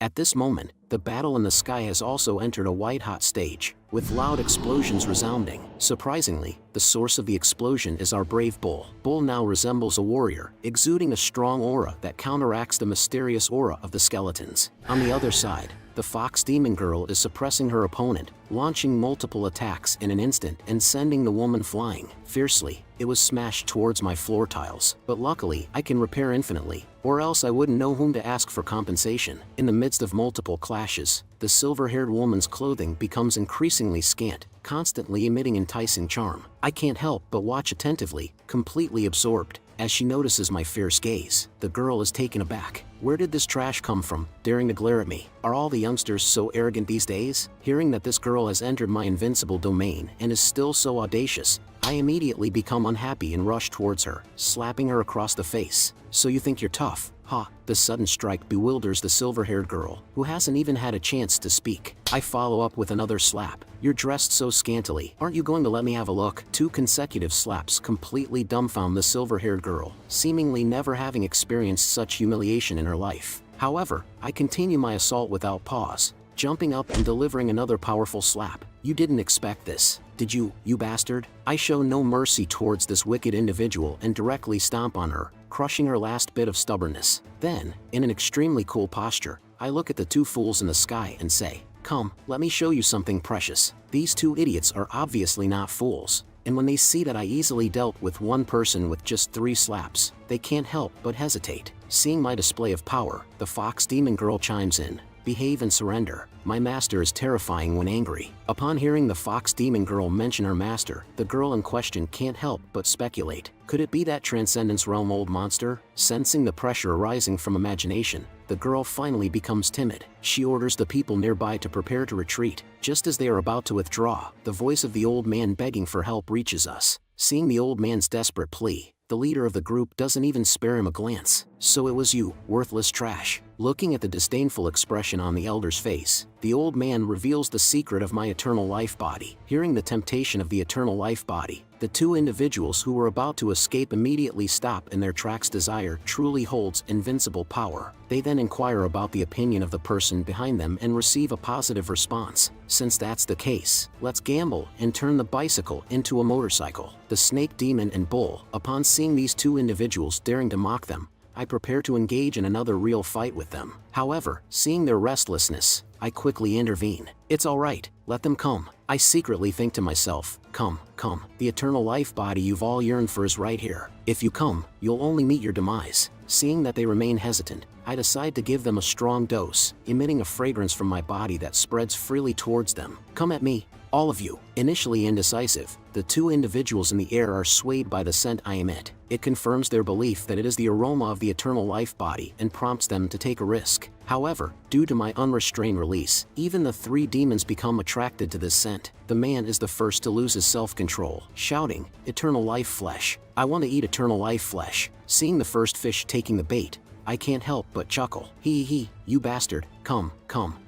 At this moment, the battle in the sky has also entered a white-hot stage, with loud explosions resounding. Surprisingly, the source of the explosion is our brave Bull. Bull now resembles a warrior, exuding a strong aura that counteracts the mysterious aura of the skeletons. On the other side, the Fox Demon Girl is suppressing her opponent, launching multiple attacks in an instant and sending the woman flying. Fiercely, it was smashed towards my floor tiles, but luckily I can repair infinitely, or else I wouldn't know whom to ask for compensation. In the midst of multiple clashes, the silver-haired woman's clothing becomes increasingly scant, constantly emitting enticing charm. I can't help but watch attentively, completely absorbed, as she notices my fierce gaze. The girl is taken aback. Where did this trash come from, daring to glare at me? Are all the youngsters so arrogant these days? Hearing that this girl has entered my invincible domain and is still so audacious, I immediately become unhappy and rush towards her, slapping her across the face. So you think you're tough? Ha! The sudden strike bewilders the silver-haired girl, who hasn't even had a chance to speak. I follow up with another slap. You're dressed so scantily. Aren't you going to let me have a look? 2 consecutive slaps completely dumbfound the silver-haired girl, seemingly never having experienced such humiliation in her life. However, I continue my assault without pause, jumping up and delivering another powerful slap. You didn't expect this, did you, you bastard? I show no mercy towards this wicked individual and directly stomp on her, crushing her last bit of stubbornness. Then, in an extremely cool posture, I look at the 2 fools in the sky and say, "Come, let me show you something precious." These 2 idiots are obviously not fools, and when they see that I easily dealt with one person with just 3 slaps, they can't help but hesitate. Seeing my display of power, the Fox Demon Girl chimes in. Behave and surrender. My master is terrifying when angry. Upon hearing the Fox Demon Girl mention her master, the girl in question can't help but speculate. Could it be that Transcendence Realm old monster? Sensing the pressure arising from imagination, the girl finally becomes timid. She orders the people nearby to prepare to retreat. Just as they are about to withdraw, the voice of the old man begging for help reaches us. Seeing the old man's desperate plea, the leader of the group doesn't even spare him a glance. So it was you, worthless trash. Looking at the disdainful expression on the elder's face, the old man reveals the secret of my eternal life body. Hearing the temptation of the eternal life body, the 2 individuals who were about to escape immediately stop in their tracks. Desire truly holds invincible power. They then inquire about the opinion of the person behind them and receive a positive response. Since that's the case, let's gamble and turn the bicycle into a motorcycle. The snake demon and bull, upon seeing these 2 individuals daring to mock them, I prepare to engage in another real fight with them. However, seeing their restlessness, I quickly intervene. It's alright, let them come. I secretly think to myself, come, the eternal life body you've all yearned for is right here. If you come, you'll only meet your demise. Seeing that they remain hesitant, I decide to give them a strong dose, emitting a fragrance from my body that spreads freely towards them. Come at me, all of you. Initially indecisive, the 2 individuals in the air are swayed by the scent I emit. It confirms their belief that it is the aroma of the eternal life body and prompts them to take a risk. However, due to my unrestrained release, even the 3 demons become attracted to this scent. The man is the first to lose his self-control, shouting, "Eternal life flesh. I want to eat eternal life flesh." Seeing the first fish taking the bait, I can't help but chuckle. Hee, you bastard, come,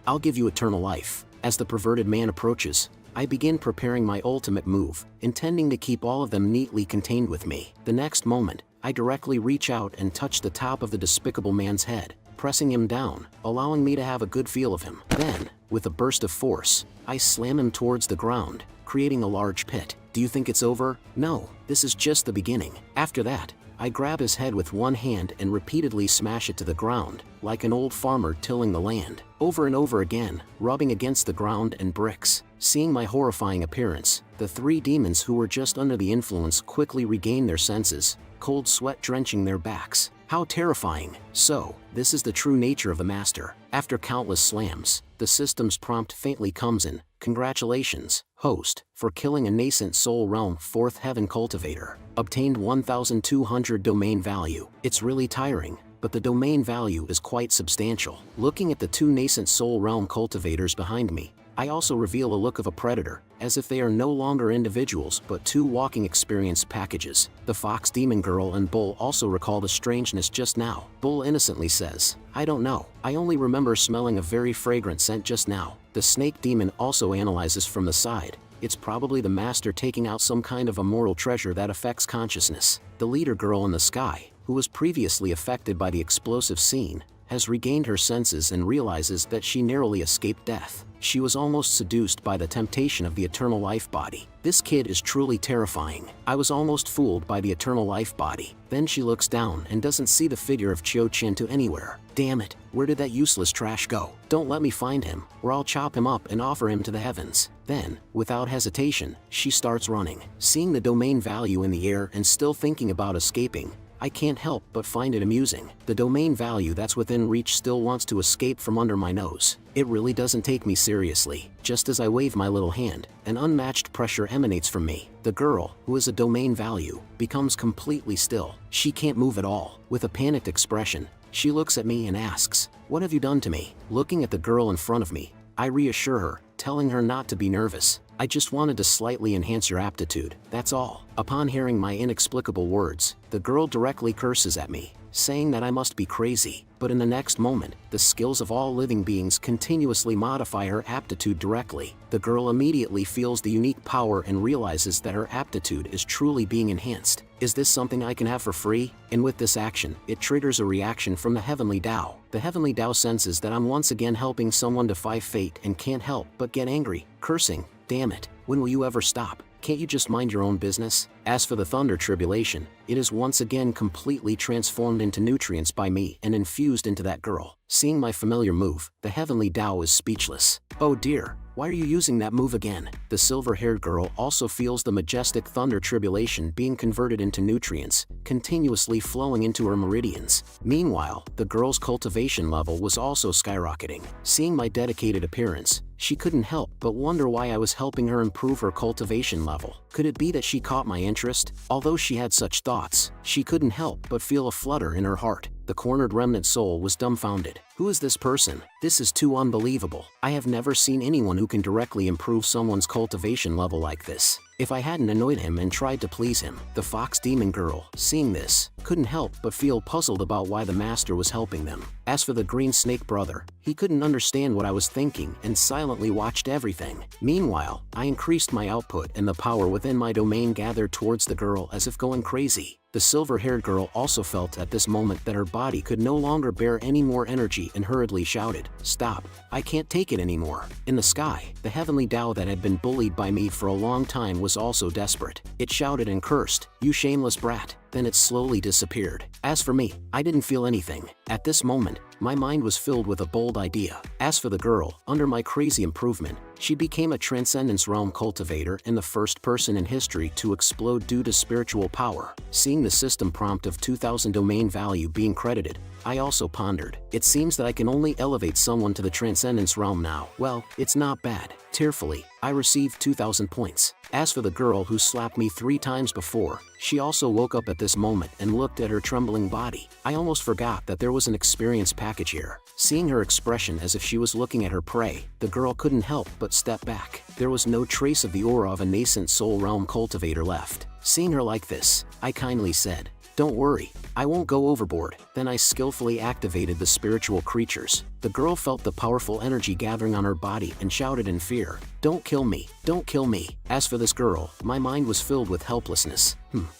I'll give you eternal life. As the perverted man approaches, I begin preparing my ultimate move, intending to keep all of them neatly contained with me. The next moment, I directly reach out and touch the top of the despicable man's head, pressing him down, allowing me to have a good feel of him. Then, with a burst of force, I slam him towards the ground, creating a large pit. Do you think it's over? No, this is just the beginning. After that, I grab his head with one hand and repeatedly smash it to the ground, like an old farmer tilling the land, over and over again, rubbing against the ground and bricks. Seeing my horrifying appearance, the 3 demons who were just under the influence quickly regain their senses, cold sweat drenching their backs. How terrifying! So, this is the true nature of the master. After countless slams, the system's prompt faintly comes in. Congratulations, host, for killing a nascent soul realm 4th heaven cultivator. Obtained 1,200 domain value. It's really tiring, but the domain value is quite substantial. Looking at the 2 nascent soul realm cultivators behind me, I also reveal a look of a predator, as if they are no longer individuals but 2 walking experience packages. The Fox Demon Girl and Bull also recall the strangeness just now. Bull innocently says, "I don't know, I only remember smelling a very fragrant scent just now." The Snake Demon also analyzes from the side. It's probably the master taking out some kind of immortal treasure that affects consciousness. The leader girl in the sky, who was previously affected by the explosive scene, has regained her senses and realizes that she narrowly escaped death. She was almost seduced by the temptation of the eternal life body. This kid is truly terrifying. I was almost fooled by the eternal life body. Then she looks down and doesn't see the figure of Chio-Chintu anywhere. Damn it, where did that useless trash go? Don't let me find him, or I'll chop him up and offer him to the heavens. Then, without hesitation, she starts running. Seeing the domain value in the air and still thinking about escaping, I can't help but find it amusing. The domain value that's within reach still wants to escape from under my nose. It really doesn't take me seriously. Just as I wave my little hand, an unmatched pressure emanates from me. The girl, who is a domain value, becomes completely still. She can't move at all. With a panicked expression, she looks at me and asks, "What have you done to me?" Looking at the girl in front of me, I reassure her, telling her not to be nervous. I just wanted to slightly enhance your aptitude, that's all. Upon hearing my inexplicable words, the girl directly curses at me, saying that I must be crazy. But in the next moment, the skills of all living beings continuously modify her aptitude directly. The girl immediately feels the unique power and realizes that her aptitude is truly being enhanced. Is this something I can have for free? And with this action, it triggers a reaction from the Heavenly Tao. The Heavenly Tao senses that I'm once again helping someone defy fate and can't help but get angry, cursing, "Damn it, when will you ever stop? Can't you just mind your own business?" As for the thunder tribulation, it is once again completely transformed into nutrients by me and infused into that girl. Seeing my familiar move, the Heavenly Tao is speechless. "Oh dear, why are you using that move again?" The silver-haired girl also feels the majestic thunder tribulation being converted into nutrients, continuously flowing into her meridians. Meanwhile, the girl's cultivation level was also skyrocketing. Seeing my dedicated appearance, she couldn't help but wonder why I was helping her improve her cultivation level. Could it be that she caught my interest? Although she had such thoughts, she couldn't help but feel a flutter in her heart. The cornered remnant soul was dumbfounded. Who is this person? This is too unbelievable. I have never seen anyone who can directly improve someone's cultivation level like this. If I hadn't annoyed him and tried to please him, the fox demon girl, seeing this, couldn't help but feel puzzled about why the master was helping them. As for the green snake brother, he couldn't understand what I was thinking and silently watched everything. Meanwhile, I increased my output and the power within my domain gathered towards the girl as if going crazy. The silver-haired girl also felt at this moment that her body could no longer bear any more energy and hurriedly shouted, "Stop, I can't take it anymore." In the sky, the Heavenly Tao that had been bullied by me for a long time was also desperate. It shouted and cursed, "You shameless brat." Then it slowly disappeared. As for me, I didn't feel anything. At this moment, my mind was filled with a bold idea. As for the girl, under my crazy improvement, she became a Transcendence Realm cultivator and the first person in history to explode due to spiritual power. Seeing the system prompt of 2000 domain value being credited, I also pondered. It seems that I can only elevate someone to the Transcendence Realm now. Well, it's not bad. Tearfully, I received 2000 points. As for the girl who slapped me 3 times before, she also woke up at this moment and looked at her trembling body. I almost forgot that there was an experience package here. Seeing her expression as if she was looking at her prey, the girl couldn't help but step back. There was no trace of the aura of a nascent soul realm cultivator left. Seeing her like this, I kindly said, "Don't worry, I won't go overboard." Then I skillfully activated the spiritual creatures. The girl felt the powerful energy gathering on her body and shouted in fear, "Don't kill me, don't kill me." As for this girl, my mind was filled with helplessness.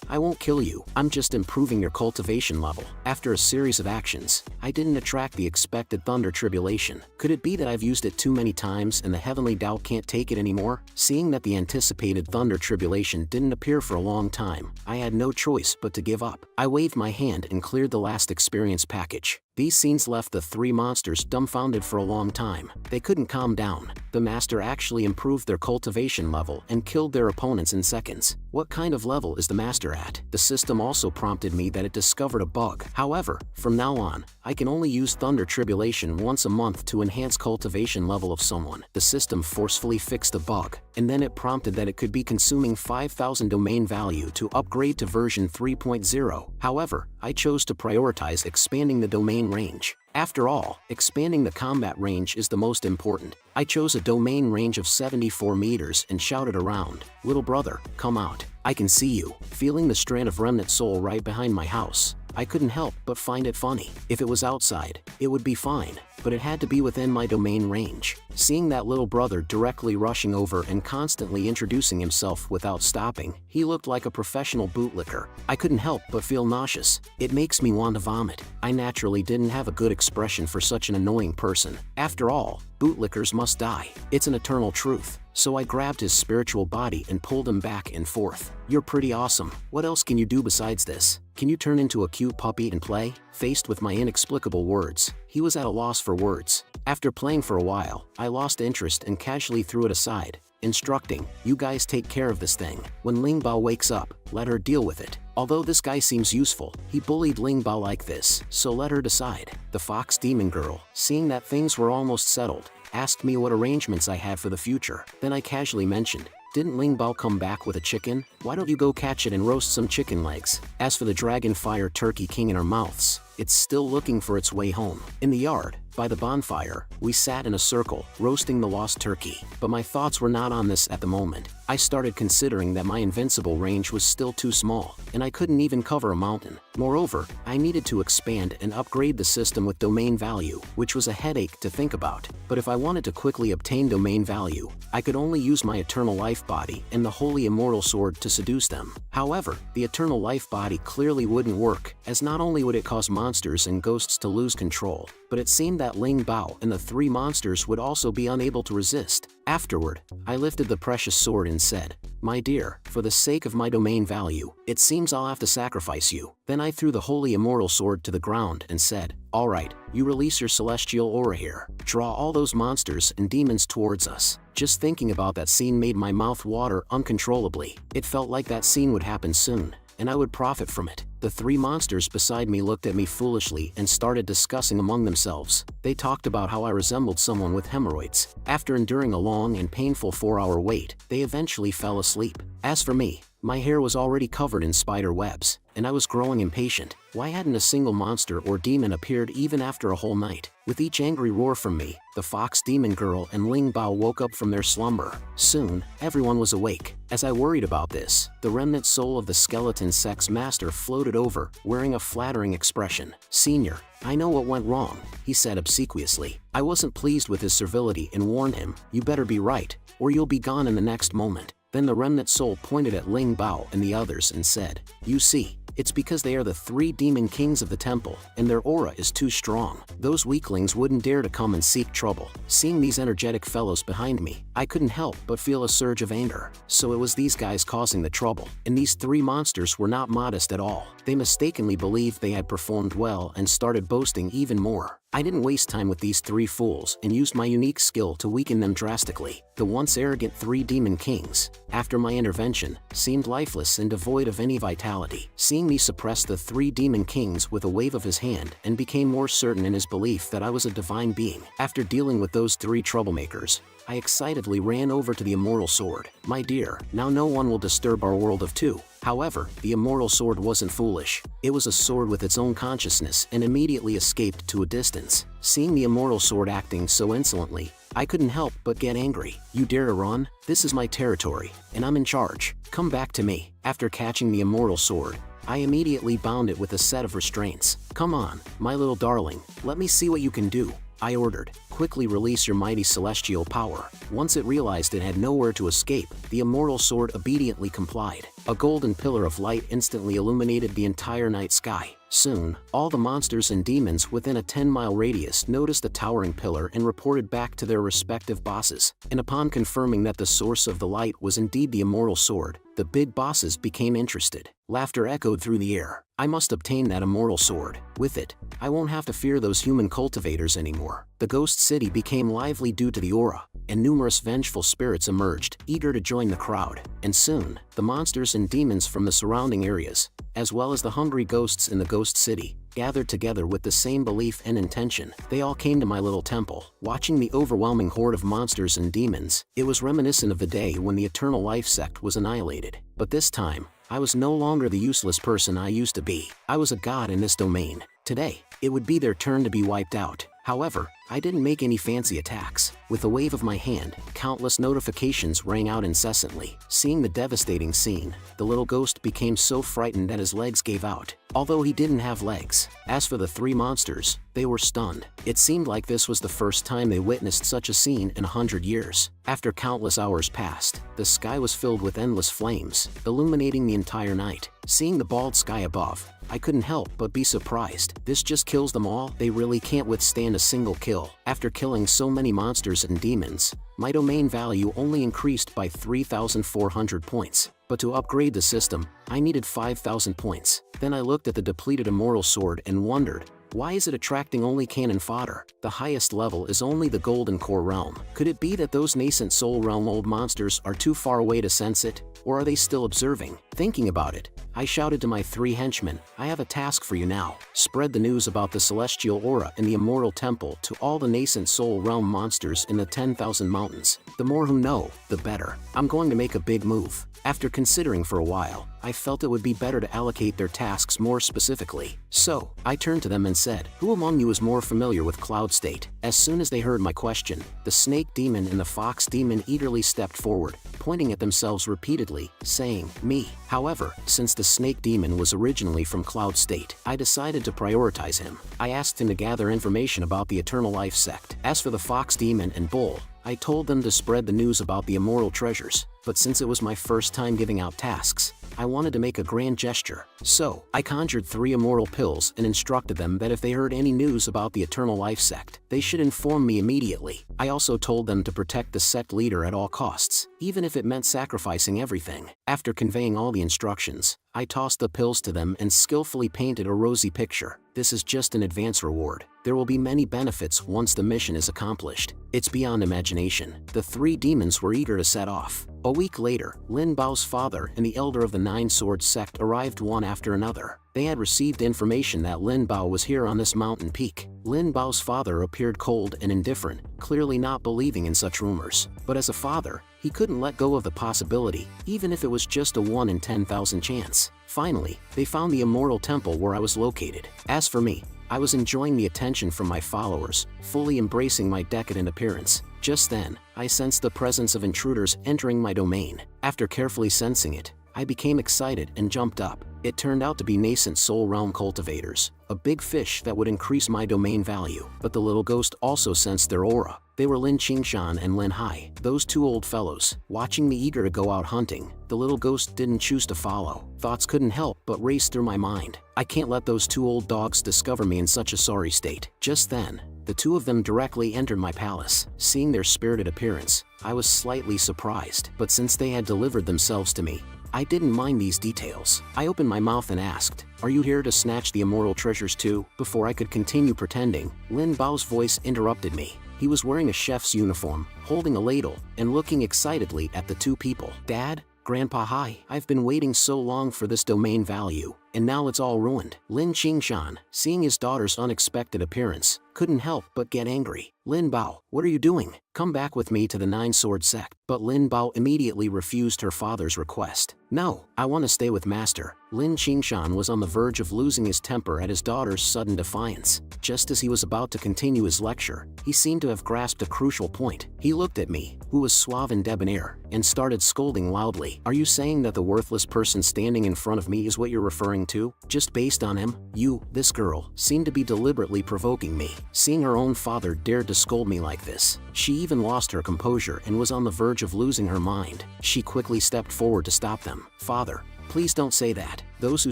I won't kill you, I'm just improving your cultivation level." After a series of actions, I didn't attract the expected thunder tribulation. Could it be that I've used it too many times and the Heavenly Tao can't take it anymore? Seeing that the anticipated thunder tribulation didn't appear for a long time, I had no choice but to give up. I waved my hand and cleared the last experience package. These scenes left the 3 monsters dumbfounded for a long time. They couldn't calm down. The master actually improved their cultivation level and killed their opponents in seconds. What kind of level is the master at? The system also prompted me that it discovered a bug. However, from now on, I can only use thunder tribulation once a month to enhance cultivation level of someone. The system forcefully fixed the bug, and then it prompted that it could be consuming 5000 domain value to upgrade to version 3.0. However, I chose to prioritize expanding the domain range. After all, expanding the combat range is the most important. I chose a domain range of 74 meters and shouted around, "Little brother, come out. I can see you." Feeling the strand of remnant soul right behind my house, I couldn't help but find it funny. If it was outside, it would be fine, but it had to be within my domain range. Seeing that little brother directly rushing over and constantly introducing himself without stopping, he looked like a professional bootlicker. I couldn't help but feel nauseous. It makes me want to vomit. I naturally didn't have a good expression for such an annoying person. After all, bootlickers must die. It's an eternal truth. So I grabbed his spiritual body and pulled him back and forth. You're pretty awesome. What else can you do besides this? Can you turn into a cute puppy and play? Faced with my inexplicable words, he was at a loss for words. After playing for a while, I lost interest and casually threw it aside, instructing, you guys take care of this thing. When Ling Bao wakes up, let her deal with it. Although this guy seems useful, he bullied Ling Bao like this, so let her decide. The fox demon girl, seeing that things were almost settled, asked me what arrangements I had for the future. Then I casually mentioned, didn't Ling Bao come back with a chicken? Why don't you go catch it and roast some chicken legs? As for the dragon fire turkey king in our mouths, it's still looking for its way home. In the yard, by the bonfire, we sat in a circle, roasting the lost turkey. But my thoughts were not on this at the moment. I started considering that my invincible range was still too small, and I couldn't even cover a mountain. Moreover, I needed to expand and upgrade the system with domain value, which was a headache to think about. But if I wanted to quickly obtain domain value, I could only use my eternal life body and the holy immortal sword to seduce them. However, the eternal life body clearly wouldn't work, as not only would it cause monsters and ghosts to lose control, but it seemed that Ling Bao and the three monsters would also be unable to resist. Afterward, I lifted the precious sword and said, my dear, for the sake of my domain value, it seems I'll have to sacrifice you. Then I threw the holy immortal sword to the ground and said, alright, you release your celestial aura here. Draw all those monsters and demons towards us. Just thinking about that scene made my mouth water uncontrollably. It felt like that scene would happen soon, and I would profit from it. The three monsters beside me looked at me foolishly and started discussing among themselves. They talked about how I resembled someone with hemorrhoids. After enduring a long and painful 4-hour wait, they eventually fell asleep. As for me, my hair was already covered in spider webs, and I was growing impatient. Why hadn't a single monster or demon appeared even after a whole night? With each angry roar from me, the fox demon girl and Ling Bao woke up from their slumber. Soon, everyone was awake. As I worried about this, the remnant soul of the skeleton sex master floated over, wearing a flattering expression. Senior, I know what went wrong, he said obsequiously. I wasn't pleased with his servility and warned him, you better be right, or you'll be gone in the next moment. Then the remnant soul pointed at Ling Bao and the others and said, you see, it's because they are the three demon kings of the temple, and their aura is too strong. Those weaklings wouldn't dare to come and seek trouble. Seeing these energetic fellows behind me, I couldn't help but feel a surge of anger. So it was these guys causing the trouble, and these three monsters were not modest at all. They mistakenly believed they had performed well and started boasting even more. I didn't waste time with these three fools and used my unique skill to weaken them drastically. The once arrogant three demon kings, after my intervention, seemed lifeless and devoid of any vitality. Seeing me suppress the three demon kings with a wave of his hand and became more certain in his belief that I was a divine being. After dealing with those three troublemakers, I excitedly ran over to the immortal sword. My dear, now no one will disturb our world of two. However, the immortal sword wasn't foolish. It was a sword with its own consciousness and immediately escaped to a distance. Seeing the immortal sword acting so insolently, I couldn't help but get angry. You dare to run? This is my territory, and I'm in charge. Come back to me. After catching the immortal sword, I immediately bound it with a set of restraints. Come on, my little darling, let me see what you can do, I ordered. Quickly release your mighty celestial power. Once it realized it had nowhere to escape, the immortal sword obediently complied. A golden pillar of light instantly illuminated the entire night sky. Soon, all the monsters and demons within a 10-mile radius noticed the towering pillar and reported back to their respective bosses. And upon confirming that the source of the light was indeed the immortal sword, the big bosses became interested. Laughter echoed through the air. I must obtain that immortal sword. With it, I won't have to fear those human cultivators anymore. The ghost city became lively due to the aura, and numerous vengeful spirits emerged, eager to join the crowd. And soon, the monsters and demons from the surrounding areas, as well as the hungry ghosts in the ghost city, gathered together with the same belief and intention. They all came to my little temple. Watching the overwhelming horde of monsters and demons, it was reminiscent of the day when the Eternal Life sect was annihilated. But this time, I was no longer the useless person I used to be. I was a god in this domain. Today, it would be their turn to be wiped out. However, I didn't make any fancy attacks. With a wave of my hand, countless notifications rang out incessantly. Seeing the devastating scene, the little ghost became so frightened that his legs gave out, although he didn't have legs. As for the three monsters, they were stunned. It seemed like this was the first time they witnessed such a scene in 100 years. After countless hours passed, the sky was filled with endless flames, illuminating the entire night. Seeing the bald sky above, I couldn't help but be surprised. This just kills them all? They really can't withstand a single kill. After killing so many monsters and demons, my domain value only increased by 3,400 points. But to upgrade the system, I needed 5,000 points. Then I looked at the depleted immortal sword and wondered, why is it attracting only cannon fodder? The highest level is only the golden core realm. Could it be that those nascent soul realm old monsters are too far away to sense it? Or are they still observing? Thinking about it, I shouted to my three henchmen, I have a task for you now. Spread the news about the celestial aura in the immortal temple to all the nascent soul realm monsters in the 10,000 mountains. The more who know, the better. I'm going to make a big move. After considering for a while, I felt it would be better to allocate their tasks more specifically. So, I turned to them and said, who among you is more familiar with Cloud State? As soon as they heard my question, the snake demon and the fox demon eagerly stepped forward, pointing at themselves repeatedly, saying, me. However, since the snake demon was originally from Cloud State, I decided to prioritize him. I asked him to gather information about the Eternal Life sect. As for the fox demon and bull, I told them to spread the news about the immortal treasures, but since it was my first time giving out tasks, I wanted to make a grand gesture. So, I conjured 3 immortal pills and instructed them that if they heard any news about the Eternal Life sect, they should inform me immediately. I also told them to protect the sect leader at all costs, even if it meant sacrificing everything. After conveying all the instructions, I tossed the pills to them and skillfully painted a rosy picture. This is just an advance reward. There will be many benefits once the mission is accomplished. It's beyond imagination. The 3 demons were eager to set off. A week later, Lin Bao's father and the elder of the Nine Swords sect arrived one after another. They had received information that Lin Bao was here on this mountain peak. Lin Bao's father appeared cold and indifferent, clearly not believing in such rumors. But as a father, he couldn't let go of the possibility, even if it was just a 1 in 10,000 chance. Finally, they found the immortal temple where I was located. As for me, I was enjoying the attention from my followers, fully embracing my decadent appearance. Just then, I sensed the presence of intruders entering my domain. After carefully sensing it, I became excited and jumped up. It turned out to be nascent soul realm cultivators, a big fish that would increase my domain value. But the little ghost also sensed their aura. They were Lin Qingshan and Lin Hai, those 2 old fellows. Watching me eager to go out hunting, the little ghost didn't choose to follow. Thoughts couldn't help but race through my mind. I can't let those 2 old dogs discover me in such a sorry state. Just then, the 2 of them directly entered my palace. Seeing their spirited appearance, I was slightly surprised. But since they had delivered themselves to me, I didn't mind these details. I opened my mouth and asked, are you here to snatch the immortal treasures too? Before I could continue pretending, Lin Bao's voice interrupted me. He was wearing a chef's uniform, holding a ladle, and looking excitedly at the 2 people. Dad? Grandpa, hi. I've been waiting so long for this domain value, and now it's all ruined. Lin Qingshan, seeing his daughter's unexpected appearance, couldn't help but get angry. Lin Bao, what are you doing? Come back with me to the Nine Sword sect. But Lin Bao immediately refused her father's request. No, I want to stay with Master. Lin Qingshan was on the verge of losing his temper at his daughter's sudden defiance. Just as he was about to continue his lecture, he seemed to have grasped a crucial point. He looked at me, who was suave and debonair, and started scolding loudly. Are you saying that the worthless person standing in front of me is what you're referring to? Just based on him? You, this girl, seemed to be deliberately provoking me. Seeing her own father dared to scold me like this, she even lost her composure and was on the verge of losing her mind. She quickly stepped forward to stop them. Father, please don't say that. Those who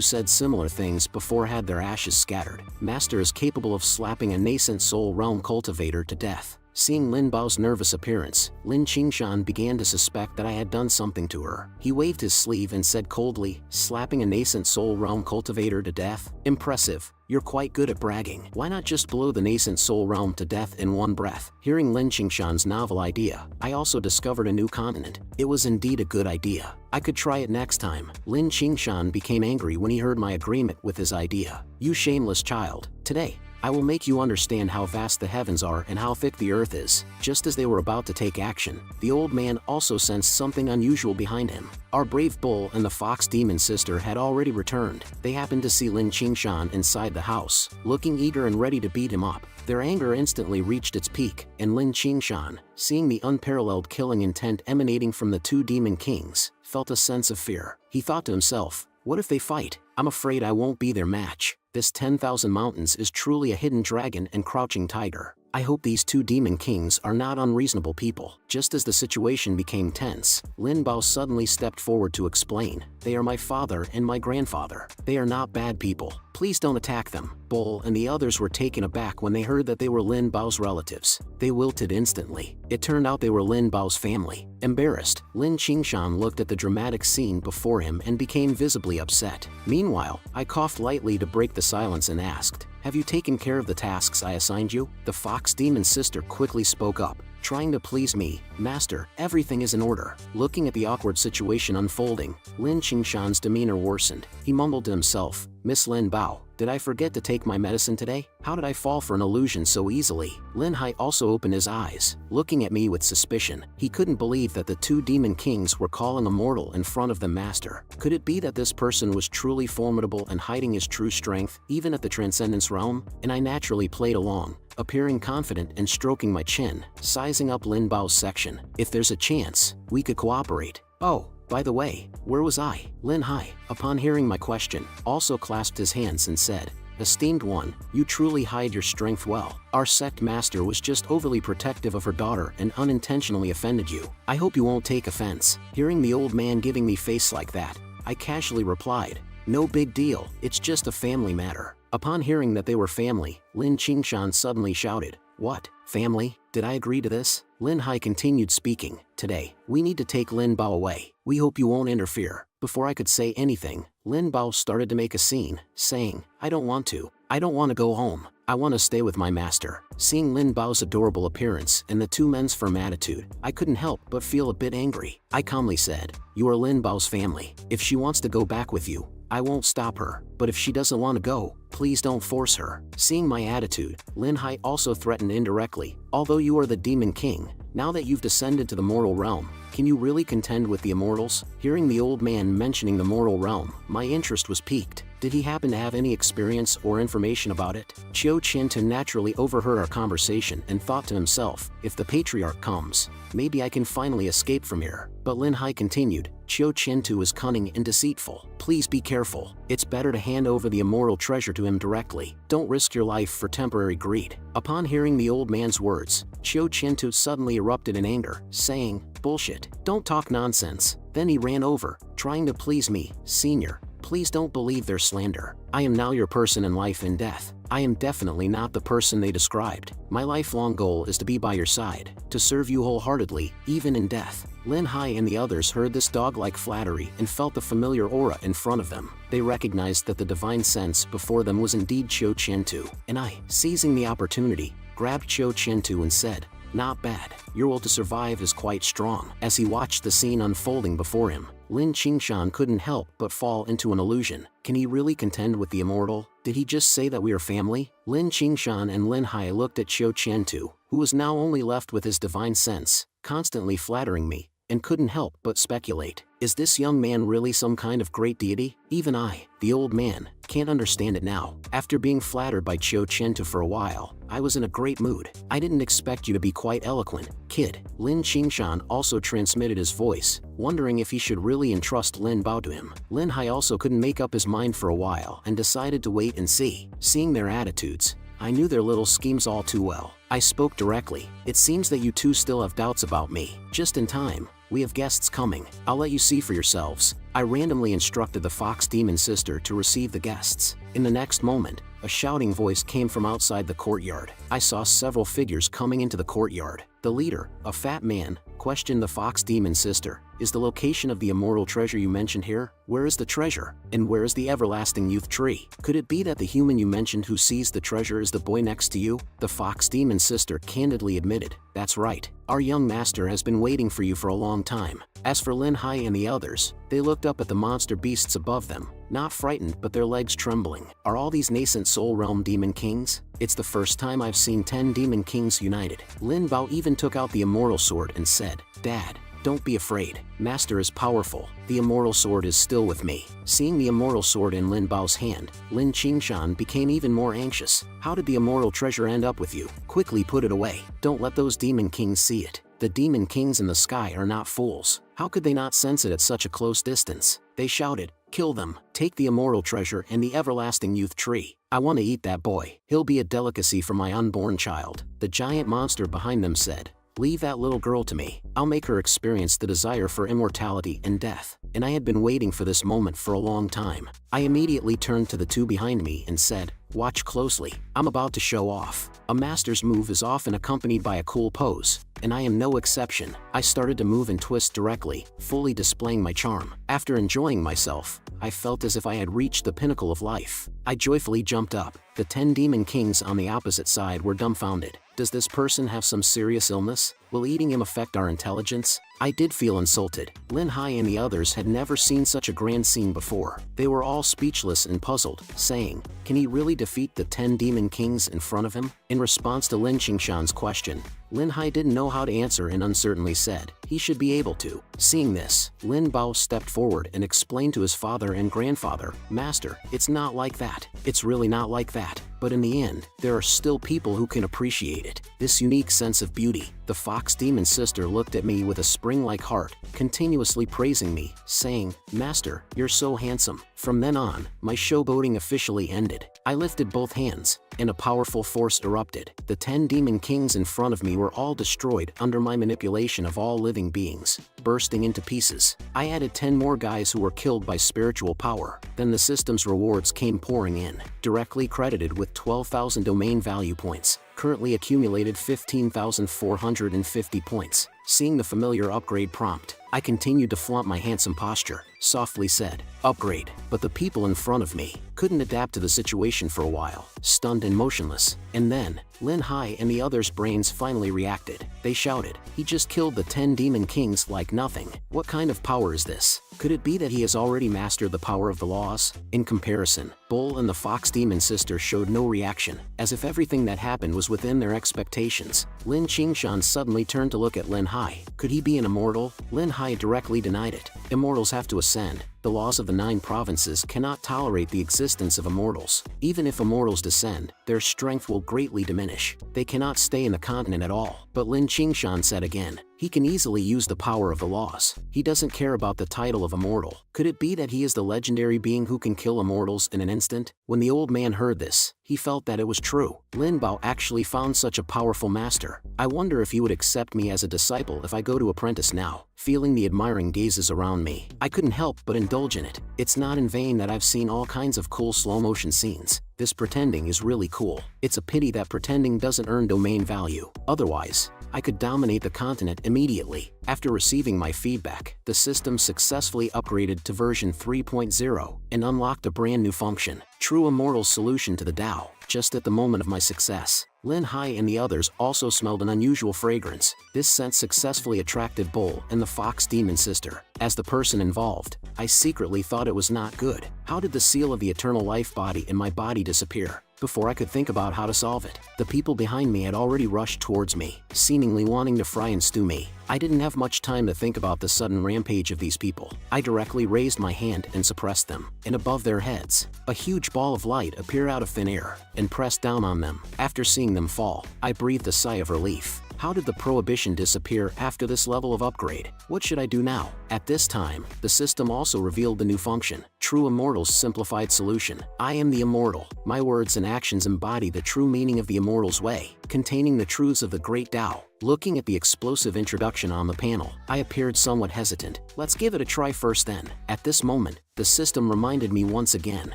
said similar things before had their ashes scattered. Master is capable of slapping a nascent soul realm cultivator to death. Seeing Lin Bao's nervous appearance, Lin Qingshan began to suspect that I had done something to her. He waved his sleeve and said coldly, slapping a nascent soul realm cultivator to death? Impressive. You're quite good at bragging. Why not just blow the nascent soul realm to death in one breath? Hearing Lin Qingshan's novel idea, I also discovered a new continent. It was indeed a good idea. I could try it next time. Lin Qingshan became angry when he heard my agreement with his idea. You shameless child. Today, I will make you understand how vast the heavens are and how thick the earth is. Just as they were about to take action, the old man also sensed something unusual behind him. Our brave bull and the fox demon sister had already returned. They happened to see Lin Qingshan inside the house, looking eager and ready to beat him up. Their anger instantly reached its peak, and Lin Qingshan, seeing the unparalleled killing intent emanating from the two demon kings, felt a sense of fear. He thought to himself, what if they fight? I'm afraid I won't be their match. This 10,000 mountains is truly a hidden dragon and crouching tiger. I hope these two demon kings are not unreasonable people. Just as the situation became tense, Lin Bao suddenly stepped forward to explain, they are my father and my grandfather. They are not bad people. Please don't attack them. Bull and the others were taken aback when they heard that they were Lin Bao's relatives. They wilted instantly. It turned out they were Lin Bao's family. Embarrassed, Lin Qingshan looked at the dramatic scene before him and became visibly upset. Meanwhile, I coughed lightly to break the silence and asked, have you taken care of the tasks I assigned you? The fox demon sister quickly spoke up, trying to please me. Master, everything is in order. Looking at the awkward situation unfolding, Lin Qingshan's demeanor worsened. He mumbled to himself, Miss Lin Bao, did I forget to take my medicine today? How did I fall for an illusion so easily? Lin Hai also opened his eyes, looking at me with suspicion. He couldn't believe that the two demon kings were calling a mortal in front of the master. Could it be that this person was truly formidable and hiding his true strength, even at the transcendence realm? And I naturally played along, appearing confident and stroking my chin, sizing up Lin Bao's section. If there's a chance, we could cooperate. Oh, by the way, where was I? Lin Hai, upon hearing my question, also clasped his hands and said, esteemed one, you truly hide your strength well. Our sect master was just overly protective of her daughter and unintentionally offended you. I hope you won't take offense. Hearing the old man giving me face like that, I casually replied, no big deal, it's just a family matter. Upon hearing that they were family, Lin Qingshan suddenly shouted, what? Family? Did I agree to this? Lin Hai continued speaking, today, we need to take Lin Bao away. We hope you won't interfere. Before I could say anything, Lin Bao started to make a scene, saying, I don't want to. I don't want to go home. I want to stay with my master. Seeing Lin Bao's adorable appearance and the two men's firm attitude, I couldn't help but feel a bit angry. I calmly said, you are Lin Bao's family. If she wants to go back with you, I won't stop her, but if she doesn't want to go, please don't force her. Seeing my attitude, Lin Hai also threatened indirectly, although you are the demon king, now that you've descended to the mortal realm, can you really contend with the immortals? Hearing the old man mentioning the mortal realm, my interest was piqued. Did he happen to have any experience or information about it? Qiu Qiantu naturally overheard our conversation and thought to himself, if the patriarch comes, maybe I can finally escape from here. But Lin Hai continued, Qiu Qiantu is cunning and deceitful. Please be careful. It's better to hand over the immortal treasure to him directly. Don't risk your life for temporary greed. Upon hearing the old man's words, Qiu Qiantu suddenly erupted in anger, saying, bullshit. Don't talk nonsense. Then he ran over, trying to please me, senior. Please don't believe their slander. I am now your person in life and death. I am definitely not the person they described. My lifelong goal is to be by your side, to serve you wholeheartedly, even in death. Lin Hai and the others heard this dog-like flattery and felt the familiar aura in front of them. They recognized that the divine sense before them was indeed Qiu Qiantu, and I, seizing the opportunity, grabbed Qiu Qiantu and said, not bad. Your will to survive is quite strong. As he watched the scene unfolding before him, Lin Qingshan couldn't help but fall into an illusion. Can he really contend with the immortal? Did he just say that we are family? Lin Qingshan and Lin Hai looked at Qiu Qiantu, who was now only left with his divine sense, constantly flattering me, and couldn't help but speculate. Is this young man really some kind of great deity? Even I, the old man, can't understand it now. After being flattered by Qiu Qiantu for a while, I was in a great mood. I didn't expect you to be quite eloquent, kid. Lin Qingshan also transmitted his voice, wondering if he should really entrust Lin Bao to him. Lin Hai also couldn't make up his mind for a while and decided to wait and see. Seeing their attitudes, I knew their little schemes all too well. I spoke directly. It seems that you two still have doubts about me. Just in time. We have guests coming. I'll let you see for yourselves. I randomly instructed the fox demon sister to receive the guests. In the next moment, a shouting voice came from outside the courtyard. I saw several figures coming into the courtyard. The leader, a fat man, questioned the fox demon sister, is the location of the immortal treasure you mentioned here? Where is the treasure? And where is the everlasting youth tree? Could it be that the human you mentioned who sees the treasure is the boy next to you? The fox demon sister candidly admitted, that's right. Our young master has been waiting for you for a long time. As for Lin Hai and the others, they looked up at the monster beasts above them, not frightened but their legs trembling. Are all these nascent soul realm demon kings? It's the first time I've seen 10 demon kings united. Lin Bao even took out the immortal sword and said, Dad, Don't be afraid. Master is powerful. The immortal sword is still with me. Seeing the immortal sword in Lin Bao's hand, Lin Qingshan became even more anxious. How did the immortal treasure end up with you? Quickly put it away. Don't let those demon kings see it. The demon kings in the sky are not fools. How could they not sense it at such a close distance? They shouted, "Kill them. Take the immortal treasure and the everlasting youth tree. I want to eat that boy. He'll be a delicacy for my unborn child." The giant monster behind them said, "Leave that little girl to me. I'll make her experience the desire for immortality and death." And I had been waiting for this moment for a long time. I immediately turned to the two behind me and said, "Watch closely. I'm about to show off." A master's move is often accompanied by a cool pose, and I am no exception. I started to move and twist directly, fully displaying my charm. After enjoying myself, I felt as if I had reached the pinnacle of life. I joyfully jumped up. The 10 demon kings on the opposite side were dumbfounded. Does this person have some serious illness? Will eating him affect our intelligence? I did feel insulted. Lin Hai and the others had never seen such a grand scene before. They were all speechless and puzzled, saying, "Can he really defeat the 10 demon kings in front of him?" In response to Lin Qingshan's question, Lin Hai didn't know how to answer and uncertainly said, "He should be able to." Seeing this, Lin Bao stepped forward and explained to his father and grandfather, "Master, it's not like that. It's really not like that. But in the end, there are still people who can appreciate it. This unique sense of beauty." The fox demon sister looked at me with a spring-like heart, continuously praising me, saying, "Master, you're so handsome." From then on, my showboating officially ended. I lifted both hands, and a powerful force erupted. The 10 demon kings in front of me were all destroyed under my manipulation of all living beings, bursting into pieces. I added 10 more guys who were killed by spiritual power. Then the system's rewards came pouring in, directly credited with 12,000 domain value points. Currently accumulated 15,450 points. Seeing the familiar upgrade prompt, I continued to flaunt my handsome posture, softly said, "Upgrade." But the people in front of me couldn't adapt to the situation for a while, stunned and motionless. And then, Lin Hai and the others' brains finally reacted. They shouted, "He just killed the 10 demon kings like nothing. What kind of power is this? Could it be that he has already mastered the power of the laws?" In comparison, Bull and the fox demon sister showed no reaction, as if everything that happened was within their expectations. Lin Qingshan suddenly turned to look at Lin Hai. Could he be an immortal? Lin Hai directly denied it. Immortals have to ascend. The laws of the 9 provinces cannot tolerate the existence of immortals. Even if immortals descend, their strength will greatly diminish. They cannot stay in the continent at all. But Lin Qingshan said again, "He can easily use the power of the laws. He doesn't care about the title of immortal. Could it be that he is the legendary being who can kill immortals in an instant?" When the old man heard this, he felt that it was true. Lin Bao actually found such a powerful master. I wonder if he would accept me as a disciple if I go to apprentice now. Feeling the admiring gazes around me, I couldn't help but indulge in it. It's not in vain that I've seen all kinds of cool slow-motion scenes. This pretending is really cool. It's a pity that pretending doesn't earn domain value. Otherwise, I could dominate the continent immediately. After receiving my feedback, the system successfully upgraded to version 3.0 and unlocked a brand new function, True Immortal Solution to the Tao. Just at the moment of my success, Lin Hai and the others also smelled an unusual fragrance. This scent successfully attracted Bull and the fox demon sister. As the person involved, I secretly thought it was not good. How did the seal of the eternal life body in my body disappear? Before I could think about how to solve it, the people behind me had already rushed towards me, seemingly wanting to fry and stew me. I didn't have much time to think about the sudden rampage of these people. I directly raised my hand and suppressed them, and above their heads, a huge ball of light appeared out of thin air and pressed down on them. After seeing them fall, I breathed a sigh of relief. How did the prohibition disappear after this level of upgrade? What should I do now? At this time, the system also revealed the new function, True Immortal's Simplified Solution. I am the immortal. My words and actions embody the true meaning of the immortal's way, containing the truths of the great Tao. Looking at the explosive introduction on the panel, I appeared somewhat hesitant. Let's give it a try first then. At this moment, the system reminded me once again,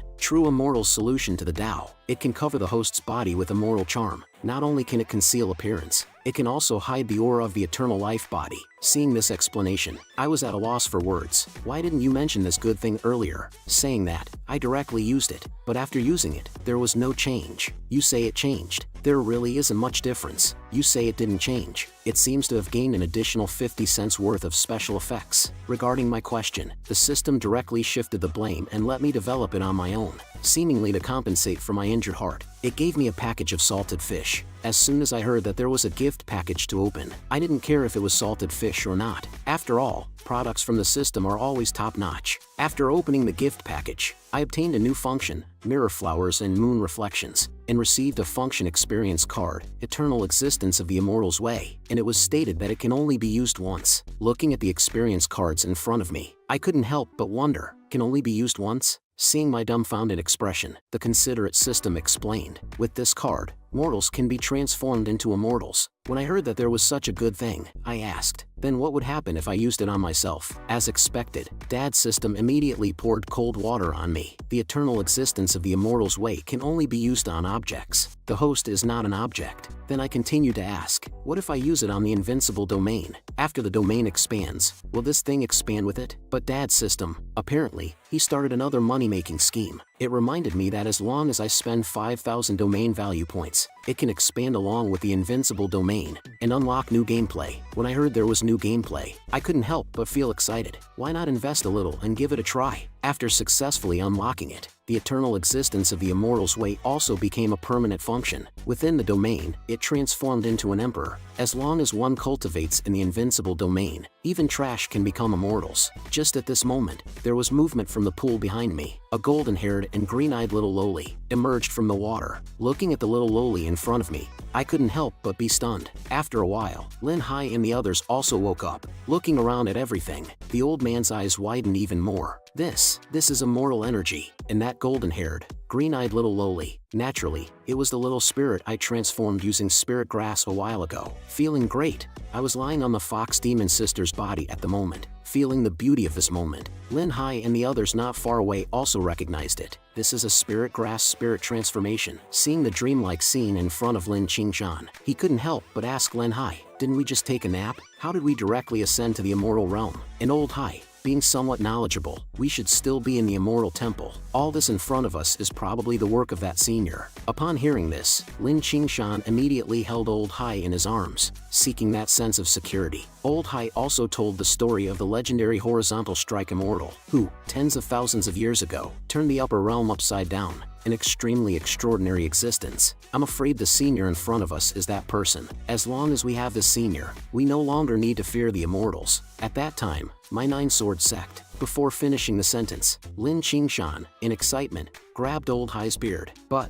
True Immortal's Solution to the Tao. It can cover the host's body with immortal charm. Not only can it conceal appearance, it can also hide the aura of the eternal life body. Seeing this explanation, I was at a loss for words. Why didn't you mention this good thing earlier? Saying that, I directly used it, but after using it, there was no change. You say it changed. There really isn't much difference. You say it didn't change. It seems to have gained an additional 50 cents worth of special effects. Regarding my question, the system directly shifted the blame and let me develop it on my own, seemingly to compensate for my injured heart. It gave me a package of salted fish, as soon as I heard that there was a gift package to open. I didn't care if it was salted fish or not. After all, products from the system are always top-notch. After opening the gift package, I obtained a new function, mirror flowers and moon reflections, and received a function experience card, Eternal Existence of the Immortal's Way, and it was stated that it can only be used once. Looking at the experience cards in front of me, I couldn't help but wonder, can only be used once? Seeing my dumbfounded expression, the considerate system explained, with this card, mortals can be transformed into immortals. When I heard that there was such a good thing, I asked, then what would happen if I used it on myself? As expected, Dad's system immediately poured cold water on me. The eternal existence of the immortal's way can only be used on objects. The host is not an object. Then I continued to ask, what if I use it on the invincible domain? After the domain expands, will this thing expand with it? But Dad's system, apparently, he started another money-making scheme. It reminded me that as long as I spend 5,000 domain value points, it can expand along with the invincible domain and unlock new gameplay. When I heard there was new gameplay, I couldn't help but feel excited. Why not invest a little and give it a try? After successfully unlocking it, the eternal existence of the immortal's way also became a permanent function. Within the domain, it transformed into an emperor. As long as one cultivates in the invincible domain, even trash can become immortals. Just at this moment, there was movement from the pool behind me. A golden-haired and green-eyed little loli emerged from the water. Looking at the little loli in front of me, I couldn't help but be stunned. After a while, Lin Hai and the others also woke up. Looking around at everything, the old man's eyes widened even more. This is immortal energy, and that golden-haired, green-eyed little loli. Naturally, it was the little spirit I transformed using spirit grass a while ago. Feeling great, I was lying on the fox demon sister's body at the moment, feeling the beauty of this moment. Lin Hai and the others not far away also recognized it. This is a spirit grass spirit transformation. Seeing the dreamlike scene in front of Lin Qingshan, he couldn't help but ask Lin Hai, didn't we just take a nap? How did we directly ascend to the immortal realm? And old Hai, being somewhat knowledgeable, we should still be in the immortal temple. All this in front of us is probably the work of that senior. Upon hearing this, Lin Qingshan immediately held old Hai in his arms, seeking that sense of security. Old Hai also told the story of the legendary horizontal strike immortal, who, tens of thousands of years ago, turned the upper realm upside down. An extremely extraordinary existence. I'm afraid the senior in front of us is that person. As long as we have this senior, we no longer need to fear the immortals. At that time, my nine-sword sect. Before finishing the sentence, Lin Qingshan, in excitement, grabbed old Hai's beard. But,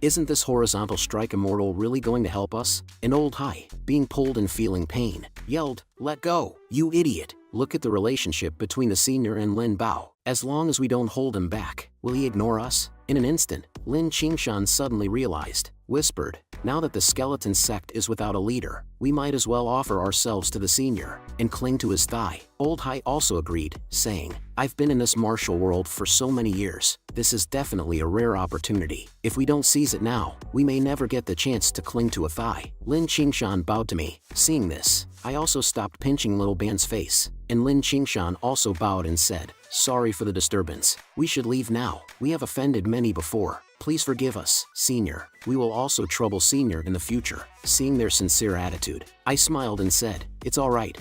isn't this horizontal strike immortal really going to help us? And old Hai, being pulled and feeling pain, yelled, let go, you idiot. Look at the relationship between the senior and Lin Bao. As long as we don't hold him back, will he ignore us? In an instant, Lin Qingshan suddenly realized, whispered, now that the skeleton sect is without a leader, we might as well offer ourselves to the senior, and cling to his thigh. Old Hai also agreed, saying, I've been in this martial world for so many years, this is definitely a rare opportunity. If we don't seize it now, we may never get the chance to cling to a thigh. Lin Qingshan bowed to me. Seeing this, I also stopped pinching little Ban's face, and Lin Qingshan also bowed and said, sorry for the disturbance. We should leave now. We have offended many before. Please forgive us, senior. We will also trouble senior in the future. Seeing their sincere attitude, I smiled and said, it's alright.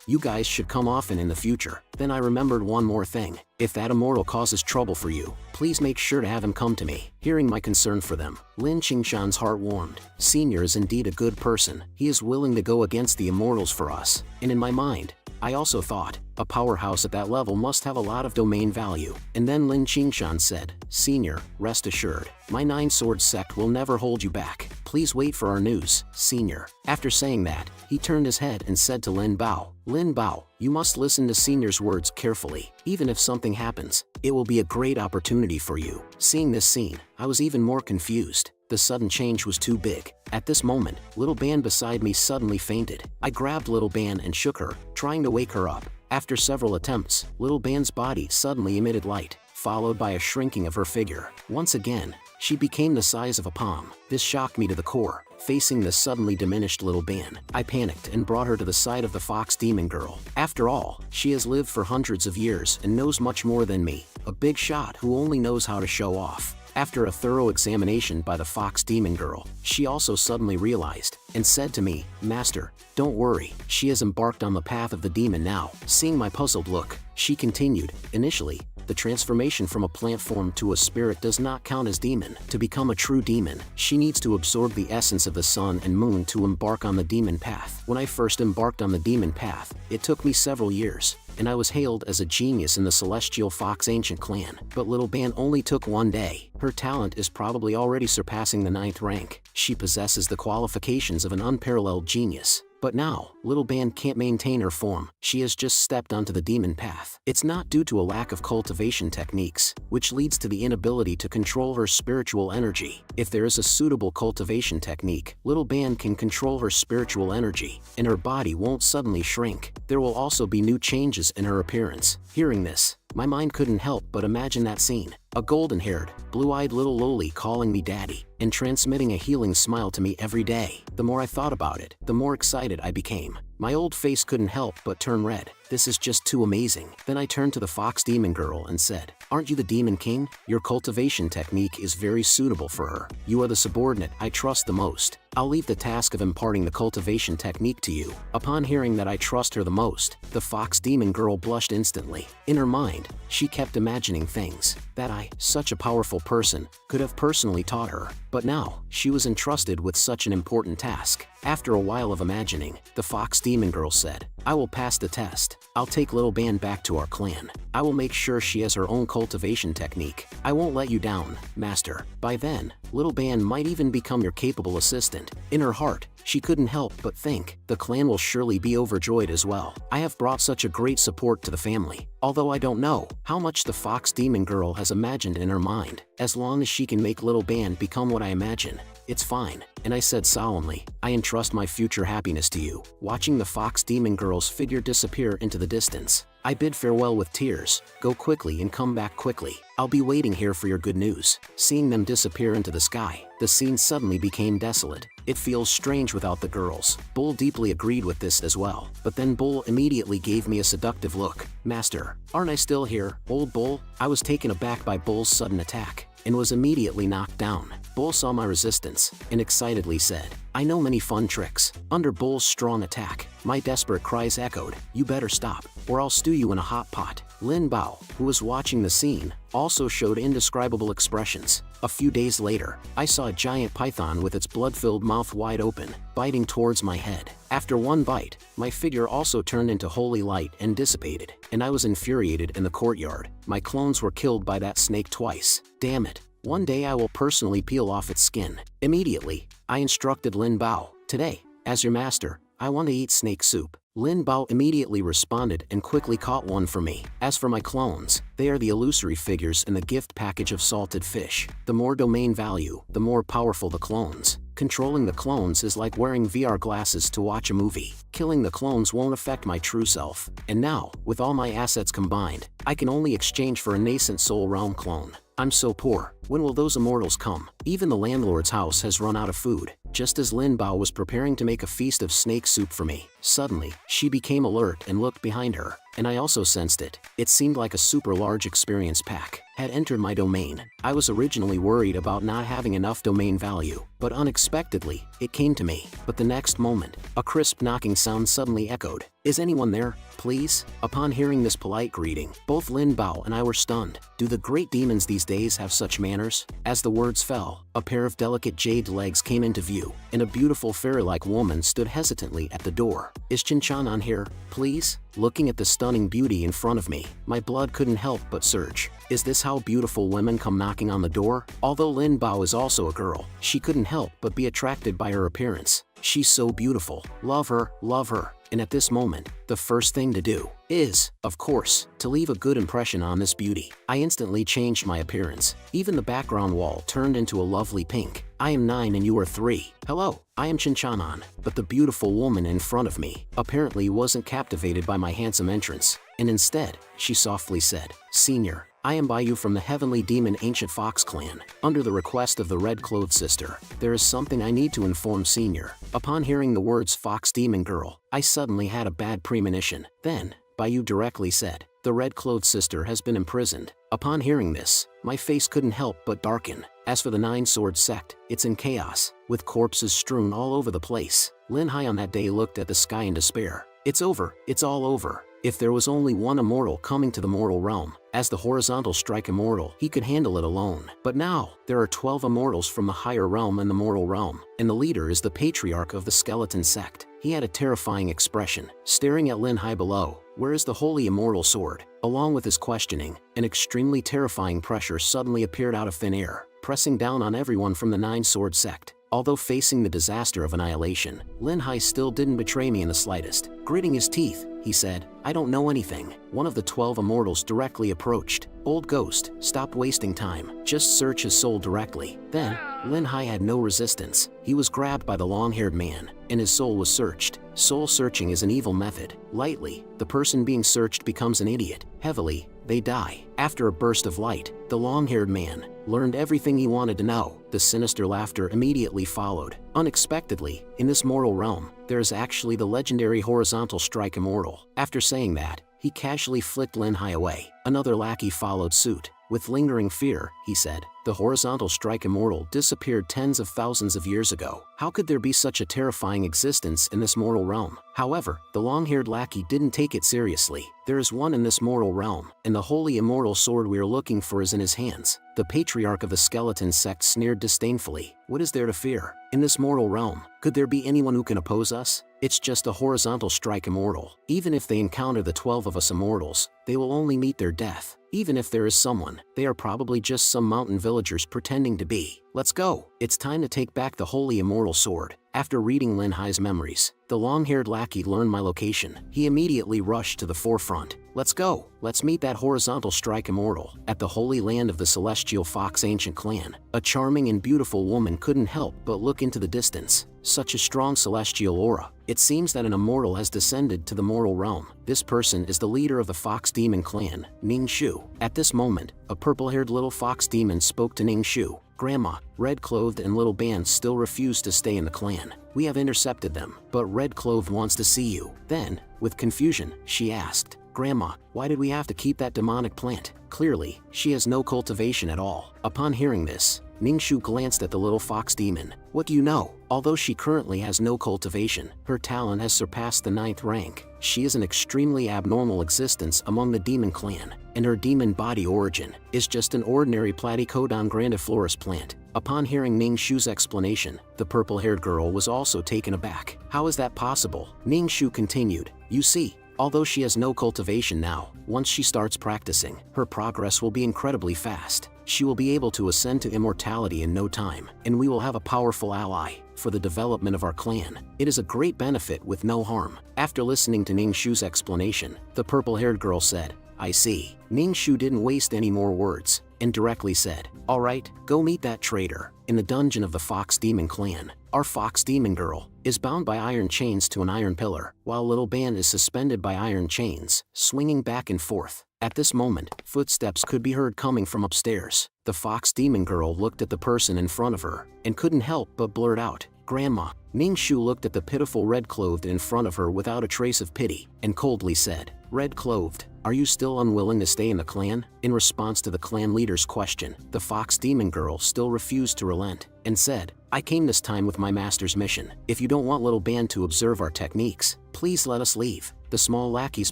You guys should come often in the future. Then I remembered one more thing. If that immortal causes trouble for you, please make sure to have him come to me. Hearing my concern for them, Lin Qingshan's heart warmed. Senior is indeed a good person. He is willing to go against the immortals for us. And in my mind, I also thought, a powerhouse at that level must have a lot of domain value. And then Lin Qingshan said, senior, rest assured, my nine-sword sect will never hold you back. Please wait for our news, senior. After saying that, he turned his head and said to Lin Bao, you must listen to senior's words carefully. Even if something happens, it will be a great opportunity for you. Seeing this scene, I was even more confused. The sudden change was too big. At this moment, little Ban beside me suddenly fainted. I grabbed little Ban and shook her, trying to wake her up. After several attempts, little Ban's body suddenly emitted light, followed by a shrinking of her figure. Once again, she became the size of a palm. This shocked me to the core. Facing the suddenly diminished little Ban, I panicked and brought her to the side of the fox demon girl. After all, she has lived for hundreds of years and knows much more than me. A big shot who only knows how to show off. After a thorough examination by the fox demon girl, she also suddenly realized, and said to me, Master, don't worry, she has embarked on the path of the demon now. Seeing my puzzled look, she continued, initially, the transformation from a plant form to a spirit does not count as demon. To become a true demon, she needs to absorb the essence of the sun and moon to embark on the demon path. When I first embarked on the demon path, it took me several years, and I was hailed as a genius in the Celestial Fox Ancient clan. But Little Ban only took one day. Her talent is probably already surpassing the 9th rank. She possesses the qualifications of an unparalleled genius. But now, Little Ban can't maintain her form. She has just stepped onto the demon path. It's not due to a lack of cultivation techniques, which leads to the inability to control her spiritual energy. If there is a suitable cultivation technique, Little Ban can control her spiritual energy, and her body won't suddenly shrink. There will also be new changes in her appearance. Hearing this, my mind couldn't help but imagine that scene. A golden-haired, blue-eyed little loli calling me daddy, and transmitting a healing smile to me every day. The more I thought about it, the more excited I became. My old face couldn't help but turn red. This is just too amazing. Then I turned to the fox demon girl and said, "Aren't you the demon king? Your cultivation technique is very suitable for her. You are the subordinate I trust the most. I'll leave the task of imparting the cultivation technique to you." Upon hearing that I trust her the most, the fox demon girl blushed instantly. In her mind, she kept imagining things that I, such a powerful person, could have personally taught her. But now, she was entrusted with such an important task. After a while of imagining, the fox demon girl said, "I will pass the test. I'll take Little Ban back to our clan. I will make sure she has her own cultivation technique. I won't let you down, master." By then, Little Ban might even become your capable assistant. In her heart, she couldn't help but think, the clan will surely be overjoyed as well. I have brought such a great support to the family. Although I don't know how much the fox demon girl has imagined in her mind, as long as she can make Little Ban become what I imagine, it's fine. And I said solemnly, "I entrust my future happiness to you." Watching the fox demon girl's figure disappear into the distance, I bid farewell with tears. "Go quickly and come back quickly. I'll be waiting here for your good news." Seeing them disappear into the sky, the scene suddenly became desolate. It feels strange without the girls. Bull deeply agreed with this as well. But then Bull immediately gave me a seductive look. "Master, aren't I still here, old Bull?" I was taken aback by Bull's sudden attack, and was immediately knocked down. Bull saw my resistance, and excitedly said, "I know many fun tricks." Under Bull's strong attack, my desperate cries echoed, "You better stop, or I'll stew you in a hot pot." Lin Bao, who was watching the scene, also showed indescribable expressions. A few days later, I saw a giant python with its blood-filled mouth wide open, biting towards my head. After one bite, my figure also turned into holy light and dissipated, and I was infuriated in the courtyard. My clones were killed by that snake twice. Damn it. One day I will personally peel off its skin. Immediately, I instructed Lin Bao, "Today, as your master, I want to eat snake soup." Lin Bao immediately responded and quickly caught one for me. As for my clones, they are the illusory figures in the gift package of salted fish. The more domain value, the more powerful the clones. Controlling the clones is like wearing VR glasses to watch a movie. Killing the clones won't affect my true self. And now, with all my assets combined, I can only exchange for a nascent soul realm clone. I'm so poor. When will those immortals come? Even the landlord's house has run out of food. Just as Lin Bao was preparing to make a feast of snake soup for me, suddenly, she became alert and looked behind her, and I also sensed it. It seemed like a super large experience pack had entered my domain. I was originally worried about not having enough domain value, but unexpectedly, it came to me. But the next moment, a crisp knocking sound suddenly echoed. "Is anyone there, please?" Upon hearing this polite greeting, both Lin Bao and I were stunned. Do the great demons these days have such manners? As the words fell, a pair of delicate jade legs came into view, and a beautiful fairy-like woman stood hesitantly at the door. "Is Chin-chan on here, please?" Looking at the stunning beauty in front of me, my blood couldn't help but surge. Is this how beautiful women come knocking on the door? Although Lin Bao is also a girl, she couldn't help but be attracted by her appearance. She's so beautiful. Love her, love her. And at this moment, the first thing to do is, of course, to leave a good impression on this beauty. I instantly changed my appearance. Even the background wall turned into a lovely pink. "I am 9 and you are 3. Hello, I am Chin-chan." But the beautiful woman in front of me apparently wasn't captivated by my handsome entrance, and instead, she softly said, "Senior, I am by you from the Heavenly Demon Ancient Fox Clan. Under the request of the Red-Clothed Sister, there is something I need to inform Senior." Upon hearing the words Fox Demon Girl, I suddenly had a bad premonition. Then, Bayou directly said, "The Red-Clothed Sister has been imprisoned." Upon hearing this, my face couldn't help but darken. As for the Nine-Sword Sect, it's in chaos, with corpses strewn all over the place. Lin Hai on that day looked at the sky in despair. It's over, it's all over. If there was only one immortal coming to the mortal realm, as the horizontal strike immortal, he could handle it alone. But now, there are 12 immortals from the higher realm and the mortal realm, and the leader is the patriarch of the skeleton sect. He had a terrifying expression, staring at Lin Hai below. Where is the holy immortal sword? Along with his questioning, an extremely terrifying pressure suddenly appeared out of thin air, pressing down on everyone from the Nine-Sword sect. Although facing the disaster of annihilation, Lin Hai still didn't betray me in the slightest. Gritting his teeth, he said, "I don't know anything." One of the 12 immortals directly approached. "Old ghost, stop wasting time. Just search his soul directly." Then, Lin Hai had no resistance. He was grabbed by the long-haired man, and his soul was searched. Soul searching is an evil method. Lightly, the person being searched becomes an idiot. Heavily, they die. After a burst of light, the long-haired man learned everything he wanted to know. The sinister laughter immediately followed. Unexpectedly, in this mortal realm, there is actually the legendary horizontal strike immortal. After saying that, he casually flicked Lin Hai away. Another lackey followed suit. With lingering fear, he said, "The horizontal strike immortal disappeared tens of thousands of years ago. How could there be such a terrifying existence in this mortal realm?" However, the long-haired lackey didn't take it seriously. "There is one in this mortal realm, and the holy immortal sword we are looking for is in his hands." The patriarch of the skeleton sect sneered disdainfully. "What is there to fear? In this mortal realm, could there be anyone who can oppose us? It's just a horizontal strike immortal. Even if they encounter the 12 of us immortals, they will only meet their death. Even if there is someone, they are probably just some mountain villagers pretending to be. Let's go. It's time to take back the holy immortal sword." After reading Lin Hai's memories, the long-haired lackey learned my location. He immediately rushed to the forefront. "Let's go. Let's meet that horizontal strike immortal." At the holy land of the celestial fox ancient clan, a charming and beautiful woman couldn't help but look into the distance. Such a strong celestial aura. It seems that an immortal has descended to the mortal realm. This person is the leader of the fox demon clan, Ning Shu. At this moment, a purple-haired little fox demon spoke to Ning Shu. "Grandma, Red-Clothed and Little Band still refuse to stay in the clan. We have intercepted them, but Red-Clothed wants to see you." Then, with confusion, she asked, "Grandma, why did we have to keep that demonic plant? Clearly, she has no cultivation at all." Upon hearing this, Ning Shu glanced at the little fox demon. "What do you know? Although she currently has no cultivation, her talent has surpassed the 9th rank. She is an extremely abnormal existence among the demon clan, and her demon body origin is just an ordinary Platycodon grandiflorus plant." Upon hearing Ning Shu's explanation, the purple-haired girl was also taken aback. "How is that possible?" Ning Shu continued, "You see, although she has no cultivation now, once she starts practicing, her progress will be incredibly fast. She will be able to ascend to immortality in no time, and we will have a powerful ally for the development of our clan. It is a great benefit with no harm." After listening to Ning Shu's explanation, the purple-haired girl said, "I see." Ning Shu didn't waste any more words, and directly said, "All right, go meet that traitor in the dungeon of the Fox Demon clan. Our Fox Demon girl is bound by iron chains to an iron pillar, while Little Band is suspended by iron chains, swinging back and forth." At this moment, footsteps could be heard coming from upstairs. The Fox Demon girl looked at the person in front of her, and couldn't help but blurt out, "Grandma." Ning Shu looked at the pitiful Red-Clothed in front of her without a trace of pity, and coldly said, "Red-Clothed, are you still unwilling to stay in the clan?" In response to the clan leader's question, the Fox Demon girl still refused to relent, and said, "I came this time with my master's mission. If you don't want Little Band to observe our techniques, please let us leave." The small lackeys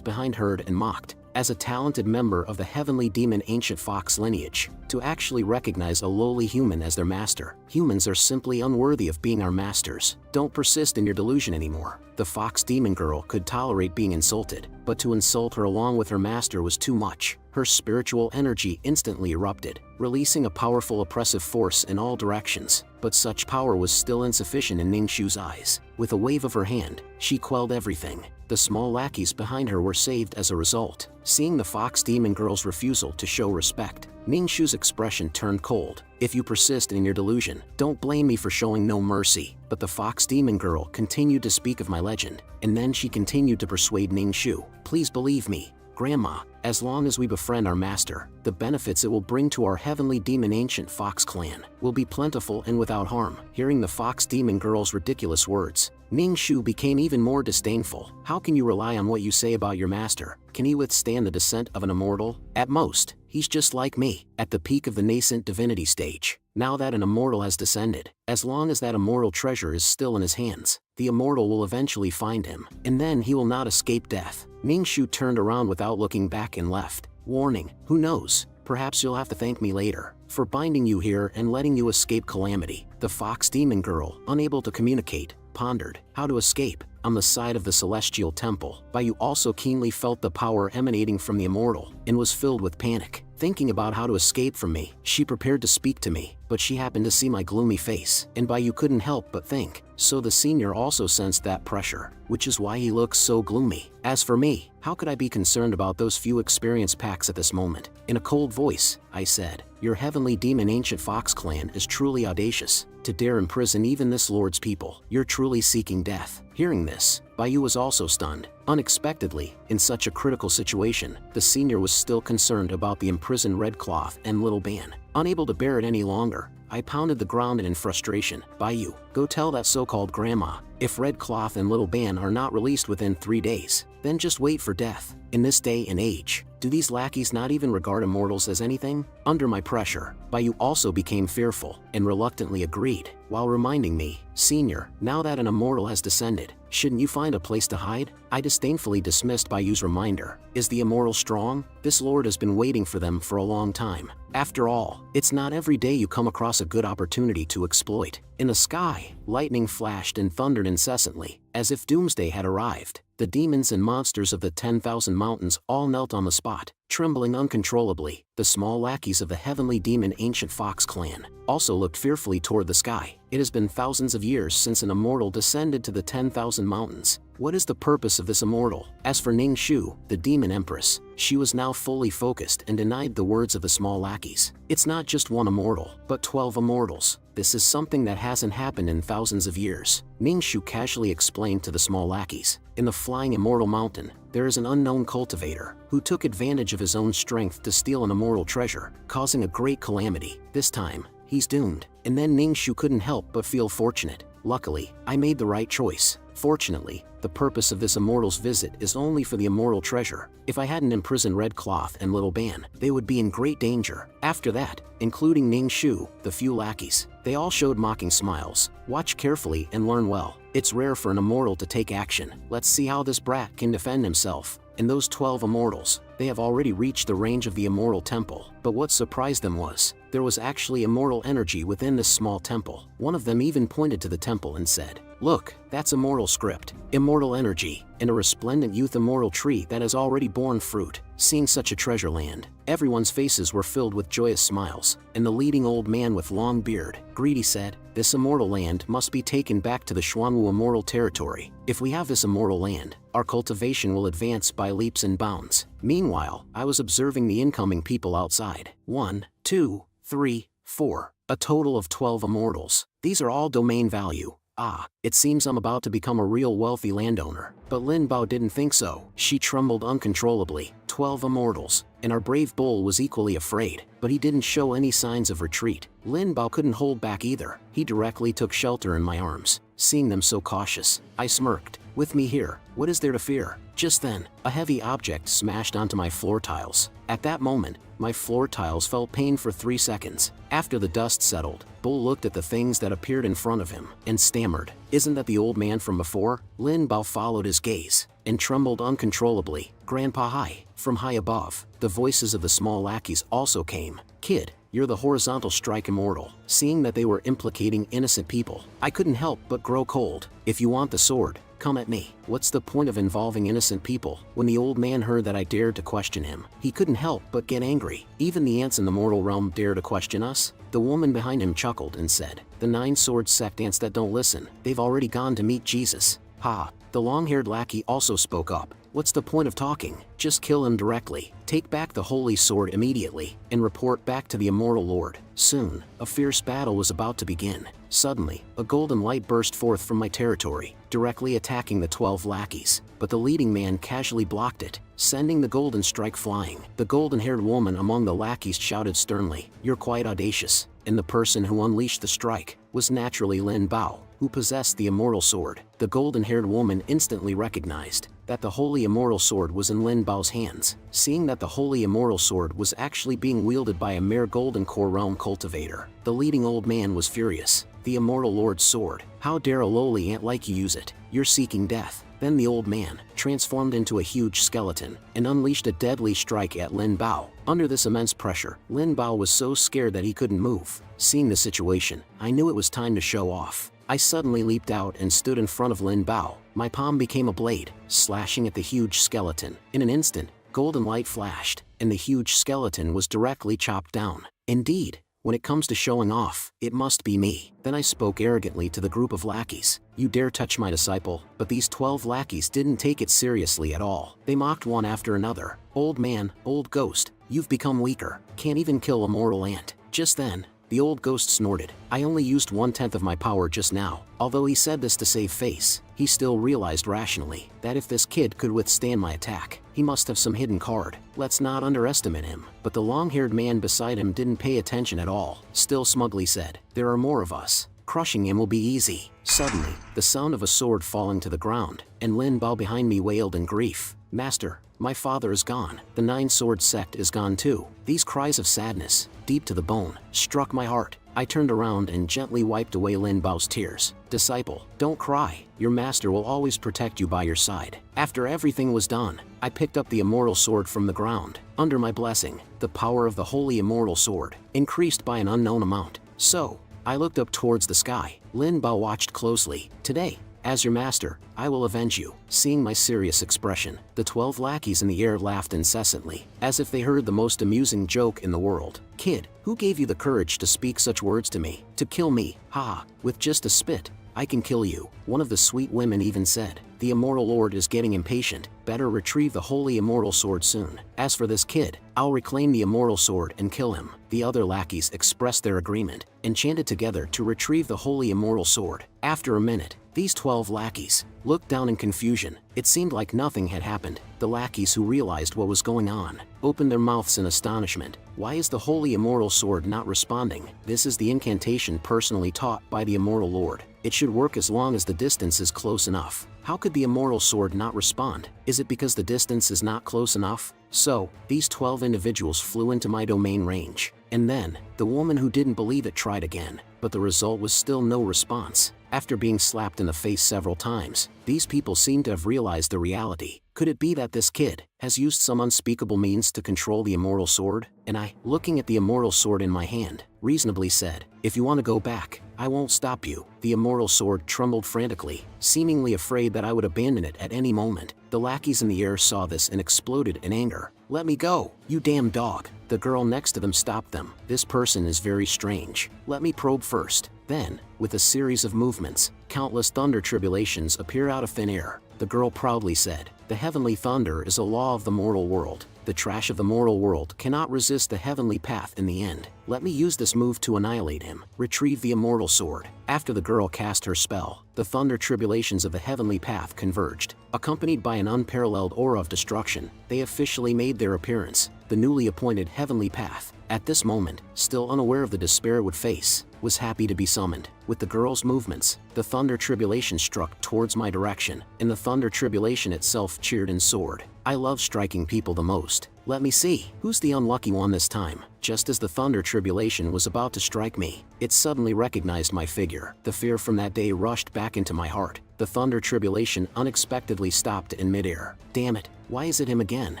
behind heard and mocked. As a talented member of the heavenly demon ancient fox lineage, to actually recognize a lowly human as their master. Humans are simply unworthy of being our masters. Don't persist in your delusion anymore. The fox demon girl could tolerate being insulted, but to insult her along with her master was too much. Her spiritual energy instantly erupted, releasing a powerful oppressive force in all directions. But such power was still insufficient in Ning Shu's eyes. With a wave of her hand, she quelled everything. The small lackeys behind her were saved as a result. Seeing the fox demon girl's refusal to show respect, Ning Shu's expression turned cold. "If you persist in your delusion, don't blame me for showing no mercy." But the fox demon girl continued to speak of my legend, and then she continued to persuade Ning Shu, "Please believe me, Grandma, as long as we befriend our master, the benefits it will bring to our heavenly demon ancient fox clan will be plentiful and without harm." Hearing the fox demon girl's ridiculous words, Ning Shu became even more disdainful. How can you rely on what you say about your master? Can he withstand the descent of an immortal? At most, he's just like me, at the peak of the nascent divinity stage. Now that an immortal has descended, as long as that immortal treasure is still in his hands, the immortal will eventually find him, and then he will not escape death. Ning Shu turned around without looking back and left, warning, who knows, perhaps you'll have to thank me later for binding you here and letting you escape calamity. The fox demon girl, unable to communicate, pondered how to escape. On the side of the celestial temple, Bayu also keenly felt the power emanating from the immortal and was filled with panic. Thinking about how to escape from me, she prepared to speak to me, but she happened to see my gloomy face, and Bayu couldn't help but think. So the senior also sensed that pressure, which is why he looks so gloomy. As for me, how could I be concerned about those few experience packs at this moment? In a cold voice, I said, your heavenly demon ancient fox clan is truly audacious, to dare imprison even this lord's people. You're truly seeking death. Hearing this, Bayu was also stunned. Unexpectedly, in such a critical situation, the senior was still concerned about the imprisoned Red Cloth and Little Ban. Unable to bear it any longer, I pounded the ground in frustration. Bayu, go tell that so-called grandma, if Red Cloth and Little Ban are not released within 3 days, then just wait for death. In this day and age, do these lackeys not even regard immortals as anything? Under my pressure, Bayu also became fearful and reluctantly agreed, while reminding me, Senior, now that an immortal has descended, shouldn't you find a place to hide? I disdainfully dismissed Bayu's reminder. Is the immortal strong? This lord has been waiting for them for a long time. After all, it's not every day you come across a good opportunity to exploit. In the sky, lightning flashed and thundered incessantly, as if doomsday had arrived. The demons and monsters of the 10,000 mountains all knelt on the spot, trembling uncontrollably. The small lackeys of the heavenly demon ancient fox clan also looked fearfully toward the sky. It has been thousands of years since an immortal descended to the 10,000 mountains. What is the purpose of this immortal? As for Ning Shu, the demon empress, she was now fully focused and denied the words of the small lackeys. It's not just one immortal, but 12 immortals. This is something that hasn't happened in thousands of years. Ning Shu casually explained to the small lackeys. In the flying immortal mountain, there is an unknown cultivator who took advantage of his own strength to steal an immortal treasure, causing a great calamity. This time, he's doomed. And then Ning Shu couldn't help but feel fortunate. Luckily, I made the right choice. Fortunately, the purpose of this immortal's visit is only for the immortal treasure. If I hadn't imprisoned Red Cloth and Little Ban, they would be in great danger. After that, including Ning Shu, the few lackeys, they all showed mocking smiles. Watch carefully and learn well. It's rare for an immortal to take action. Let's see how this brat can defend himself. And those 12 immortals, they have already reached the range of the immortal temple. But what surprised them was, there was actually immortal energy within this small temple. One of them even pointed to the temple and said, look, that's immortal script, immortal energy, and a resplendent youth immortal tree that has already borne fruit. Seeing such a treasure land, everyone's faces were filled with joyous smiles, and the leading old man with long beard, greedy, said, this immortal land must be taken back to the Xuanwu immortal territory. If we have this immortal land, our cultivation will advance by leaps and bounds. Meanwhile, I was observing the incoming people outside. 1, 2, 3, 4. A total of 12 immortals. These are all domain value. Ah, it seems I'm about to become a real wealthy landowner. But Lin Bao didn't think so. She trembled uncontrollably. 12 immortals, and our brave bull was equally afraid, but he didn't show any signs of retreat. Lin Bao couldn't hold back either. He directly took shelter in my arms. Seeing them so cautious, I smirked. With me here, what is there to fear? Just then, a heavy object smashed onto my floor tiles. At that moment, my floor tiles felt pain for 3 seconds. After the dust settled, Bull looked at the things that appeared in front of him and stammered, isn't that the old man from before? Lin Bao followed his gaze and trembled uncontrollably. Grandpa Hai, from high above, the voices of the small lackeys also came. Kid, you're the horizontal strike immortal. Seeing that they were implicating innocent people, I couldn't help but grow cold. If you want the sword, come at me. What's the point of involving innocent people? When the old man heard that I dared to question him, he couldn't help but get angry. Even the ants in the mortal realm dare to question us? The woman behind him chuckled and said, the 9-sword sect ants that don't listen, they've already gone to meet Jesus. Ha! The long-haired lackey also spoke up. What's the point of talking? Just kill him directly. Take back the holy sword immediately, and report back to the immortal lord. Soon, a fierce battle was about to begin. Suddenly, a golden light burst forth from my territory, directly attacking the 12 lackeys, but the leading man casually blocked it, sending the golden strike flying. The golden-haired woman among the lackeys shouted sternly, you're quite audacious, and the person who unleashed the strike was naturally Lin Bao. who possessed the immortal sword. The golden-haired woman instantly recognized that the holy immortal sword was in Lin Bao's hands. Seeing that the holy immortal sword was actually being wielded by a mere golden core realm cultivator, the leading old man was furious. The immortal lord's sword. How dare a lowly ant like you use it? You're seeking death. Then the old man transformed into a huge skeleton and unleashed a deadly strike at Lin Bao. Under this immense pressure, Lin Bao was so scared that he couldn't move. Seeing the situation, I knew it was time to show off. I suddenly leaped out and stood in front of Lin Bao. My palm became a blade, slashing at the huge skeleton. In an instant, golden light flashed, and the huge skeleton was directly chopped down. Indeed, when it comes to showing off, it must be me. Then I spoke arrogantly to the group of lackeys. You dare touch my disciple? But these 12 lackeys didn't take it seriously at all. They mocked one after another. Old man, old ghost, you've become weaker. Can't even kill a mortal ant. Just then, the old ghost snorted. I only used 1/10 of my power just now. Although he said this to save face, he still realized rationally that if this kid could withstand my attack, he must have some hidden card. Let's not underestimate him. But the long-haired man beside him didn't pay attention at all. Still smugly said, there are more of us. Crushing him will be easy. Suddenly, the sound of a sword falling to the ground, and Lin Bao behind me wailed in grief. Master, my father is gone. The Nine-Sword sect is gone too. These cries of sadness, deep to the bone, struck my heart. I turned around and gently wiped away Lin Bao's tears. Disciple, don't cry. Your master will always protect you by your side. After everything was done, I picked up the immortal sword from the ground. Under my blessing, the power of the holy immortal sword increased by an unknown amount. So, I looked up towards the sky. Lin Bao watched closely. Today, as your master, I will avenge you. Seeing my serious expression, the 12 lackeys in the air laughed incessantly, as if they heard the most amusing joke in the world. Kid, who gave you the courage to speak such words to me? To kill me? Ha! With just a spit, I can kill you. One of the sweet women even said, the immortal lord is getting impatient. Better retrieve the holy immortal sword soon. As for this kid, I'll reclaim the immortal sword and kill him. The other lackeys expressed their agreement and chanted together to retrieve the holy immortal sword. After a minute, these 12 lackeys looked down in confusion. It seemed like nothing had happened. The lackeys who realized what was going on opened their mouths in astonishment. Why is the holy immortal sword not responding? This is the incantation personally taught by the immortal lord. It should work as long as the distance is close enough. How could the immortal sword not respond? Is it because the distance is not close enough? So, these 12 individuals flew into my domain range. And then, the woman who didn't believe it tried again, but the result was still no response. After being slapped in the face several times, these people seem to have realized the reality. Could it be that this kid has used some unspeakable means to control the immortal sword? And I, looking at the immortal sword in my hand, reasonably said, if you want to go back, I won't stop you. The immortal sword trembled frantically, seemingly afraid that I would abandon it at any moment. The lackeys in the air saw this and exploded in anger. Let me go, you damn dog. The girl next to them stopped them. This person is very strange. Let me probe first. Then, with a series of movements, countless thunder tribulations appear out of thin air. The girl proudly said, the heavenly thunder is a law of the mortal world. The trash of the mortal world cannot resist the heavenly path in the end. Let me use this move to annihilate him. Retrieve the immortal sword. After the girl cast her spell, the thunder tribulations of the heavenly path converged. Accompanied by an unparalleled aura of destruction, they officially made their appearance. The newly appointed heavenly path, at this moment, still unaware of the despair it would face, was happy to be summoned. With the girl's movements, the thunder tribulation struck towards my direction, and the thunder tribulation itself cheered and soared. I love striking people the most. Let me see, who's the unlucky one this time? Just as the thunder tribulation was about to strike me, it suddenly recognized my figure. The fear from that day rushed back into my heart. The thunder tribulation unexpectedly stopped in midair. Damn it, why is it him again?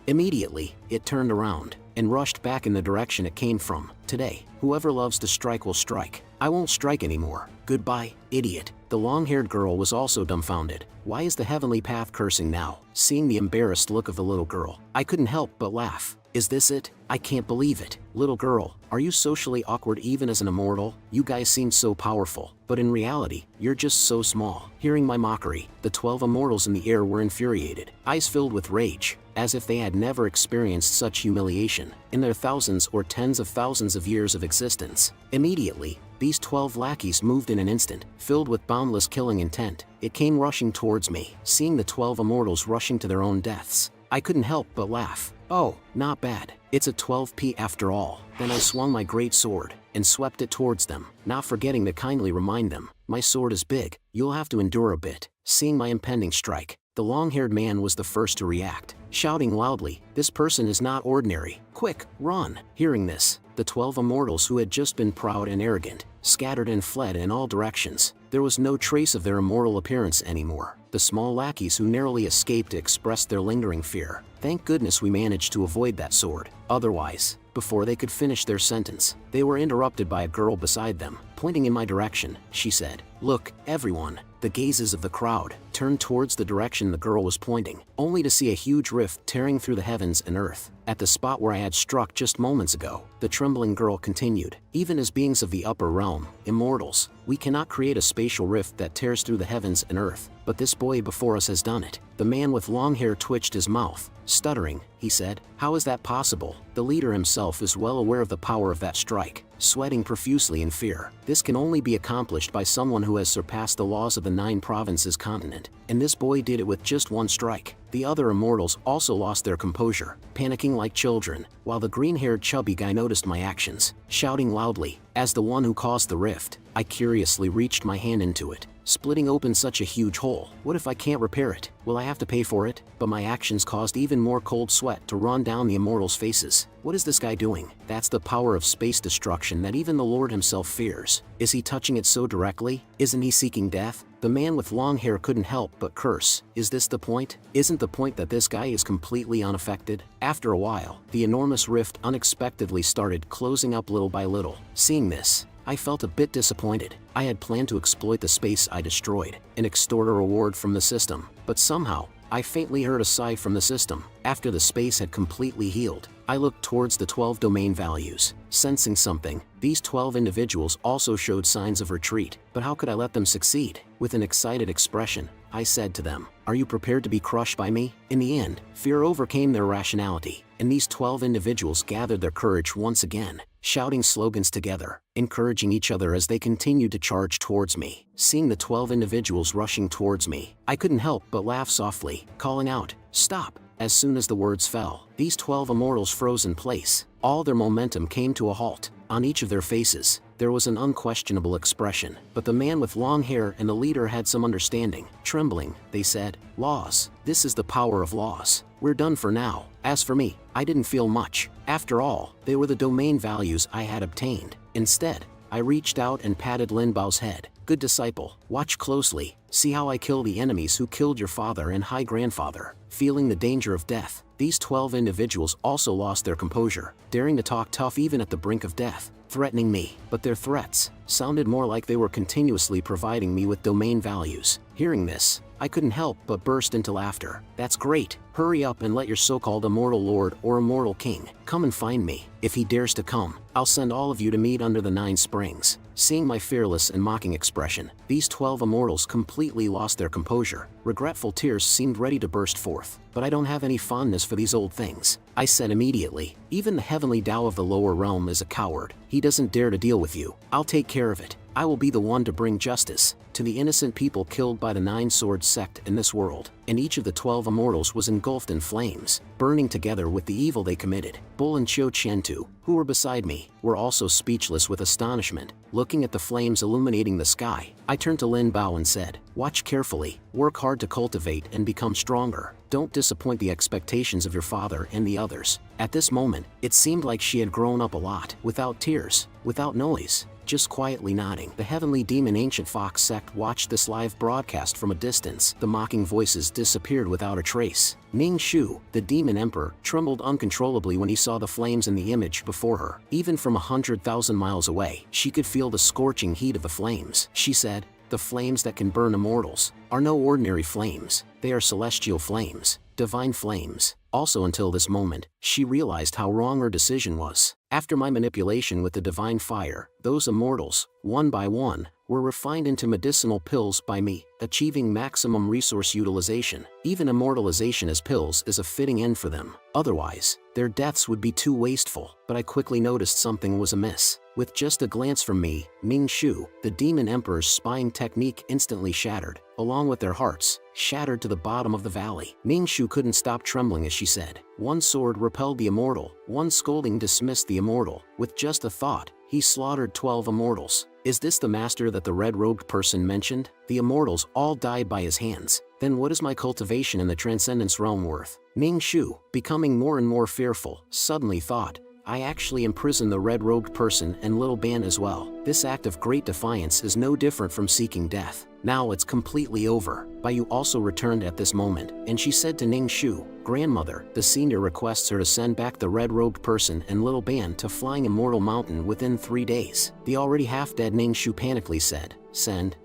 Immediately, it turned around and rushed back in the direction it came from. Today, whoever loves to strike will strike. I won't strike anymore. Goodbye, idiot. The long-haired girl was also dumbfounded. Why is the heavenly path cursing now? Seeing the embarrassed look of the little girl, I couldn't help but laugh. Is this it? I can't believe it. Little girl, are you socially awkward even as an immortal? You guys seem so powerful, but in reality, you're just so small. Hearing my mockery, the 12 immortals in the air were infuriated, eyes filled with rage, as if they had never experienced such humiliation in their thousands or tens of thousands of years of existence. Immediately, these 12 lackeys moved in an instant, filled with boundless killing intent. It came rushing towards me. Seeing the 12 immortals rushing to their own deaths, I couldn't help but laugh. Oh, not bad. It's a 12p after all. Then I swung my great sword and swept it towards them, not forgetting to kindly remind them, my sword is big, you'll have to endure a bit. Seeing my impending strike, the long-haired man was the first to react, shouting loudly, "This person is not ordinary. Quick, run!" Hearing this, the 12 immortals who had just been proud and arrogant, scattered and fled in all directions. There was no trace of their immortal appearance anymore. The small lackeys who narrowly escaped expressed their lingering fear. Thank goodness we managed to avoid that sword. Otherwise, before they could finish their sentence, they were interrupted by a girl beside them. Pointing in my direction, she said, "Look, everyone." The gazes of the crowd turned towards the direction the girl was pointing, only to see a huge rift tearing through the heavens and earth. At the spot where I had struck just moments ago, the trembling girl continued, "Even as beings of the upper realm, immortals, we cannot create a spatial rift that tears through the heavens and earth, but this boy before us has done it." The man with long hair twitched his mouth. Stuttering, he said, "How is that possible?" The leader himself is well aware of the power of that strike, sweating profusely in fear. "This can only be accomplished by someone who has surpassed the laws of the 9 provinces continent, and this boy did it with just one strike." The other immortals also lost their composure, panicking like children, while the green-haired chubby guy noticed my actions, shouting loudly. As the one who caused the rift, I curiously reached my hand into it, splitting open such a huge hole. What if I can't repair it? Will I have to pay for it? But my actions caused even more cold sweat to run down the immortals' faces. What is this guy doing? That's the power of space destruction that even the Lord himself fears. Is he touching it so directly? Isn't he seeking death? The man with long hair couldn't help but curse. Is this the point? Isn't the point that this guy is completely unaffected? After a while, the enormous rift unexpectedly started closing up little by little. Seeing this, I felt a bit disappointed. I had planned to exploit the space I destroyed and extort a reward from the system, but somehow, I faintly heard a sigh from the system. After the space had completely healed, I looked towards the 12 domain values, sensing something. These 12 individuals also showed signs of retreat, but how could I let them succeed? With an excited expression, I said to them, "Are you prepared to be crushed by me?" In the end, fear overcame their rationality, and these 12 individuals gathered their courage once again, shouting slogans together, encouraging each other as they continued to charge towards me. Seeing the 12 individuals rushing towards me, I couldn't help but laugh softly, calling out, "Stop!" As soon as the words fell, these 12 immortals froze in place. All their momentum came to a halt. On each of their faces, there was an unquestionable expression, but the man with long hair and the leader had some understanding. Trembling, they said, "Laws. This is the power of laws. We're done for now." As for me, I didn't feel much. After all, they were the domain values I had obtained. Instead, I reached out and patted Lin Bao's head. "Good disciple, watch closely. See how I kill the enemies who killed your father and high grandfather." Feeling the danger of death, these 12 individuals also lost their composure, daring to talk tough even at the brink of death, threatening me. But their threats sounded more like they were continuously providing me with domain values. Hearing this, I couldn't help but burst into laughter. "That's great. Hurry up and let your so-called immortal lord or immortal king come and find me. If he dares to come, I'll send all of you to meet under the 9 springs." Seeing my fearless and mocking expression, these 12 immortals completely lost their composure. Regretful tears seemed ready to burst forth. "But I don't have any fondness for these old things," I said immediately. "Even the heavenly Tao of the lower realm is a coward. He doesn't dare to deal with you. I'll take care of it. I will be the one to bring justice to the innocent people killed by the 9-sword sect in this world." And each of the 12 immortals was engulfed in flames, burning together with the evil they committed. Bull and Qiu Qiantu, who were beside me, were also speechless with astonishment. Looking at the flames illuminating the sky, I turned to Lin Bao and said, "Watch carefully, work hard to cultivate and become stronger. Don't disappoint the expectations of your father and the others." At this moment, it seemed like she had grown up a lot, without tears, without noise, just quietly nodding. The heavenly demon ancient fox sect watched this live broadcast from a distance. The mocking voices disappeared without a trace. Ning Shu, the demon emperor, trembled uncontrollably when he saw the flames in the image before her. Even from 100,000 miles away, she could feel the scorching heat of the flames. She said, "The flames that can burn immortals are no ordinary flames. They are celestial flames, divine flames." Also until this moment, she realized how wrong her decision was. After my manipulation with the divine fire, those immortals, one by one, were refined into medicinal pills by me, achieving maximum resource utilization. Even immortalization as pills is a fitting end for them. Otherwise, their deaths would be too wasteful. But I quickly noticed something was amiss. With just a glance from me, Ming Shu, the demon emperor's spying technique instantly shattered, along with their hearts, shattered to the bottom of the valley. Ming Shu couldn't stop trembling as she said, "One sword repelled the immortal, one scolding dismissed the immortal." With just a thought, He slaughtered 12 immortals. Is this the master that the red-robed person mentioned? The immortals all died by his hands. Then what is my cultivation in the transcendence realm worth? Ning Shu, becoming more and more fearful, suddenly thought, I actually imprisoned the red-robed person and little Ban as well. This act of great defiance is no different from seeking death. Now it's completely over. Baiyu also returned at this moment, and she said to Ning Shu, Grandmother, the senior requests her to send back the red-robed person and little Ban to Flying Immortal Mountain within 3 days. The already half-dead Ning Shu panically said, Send.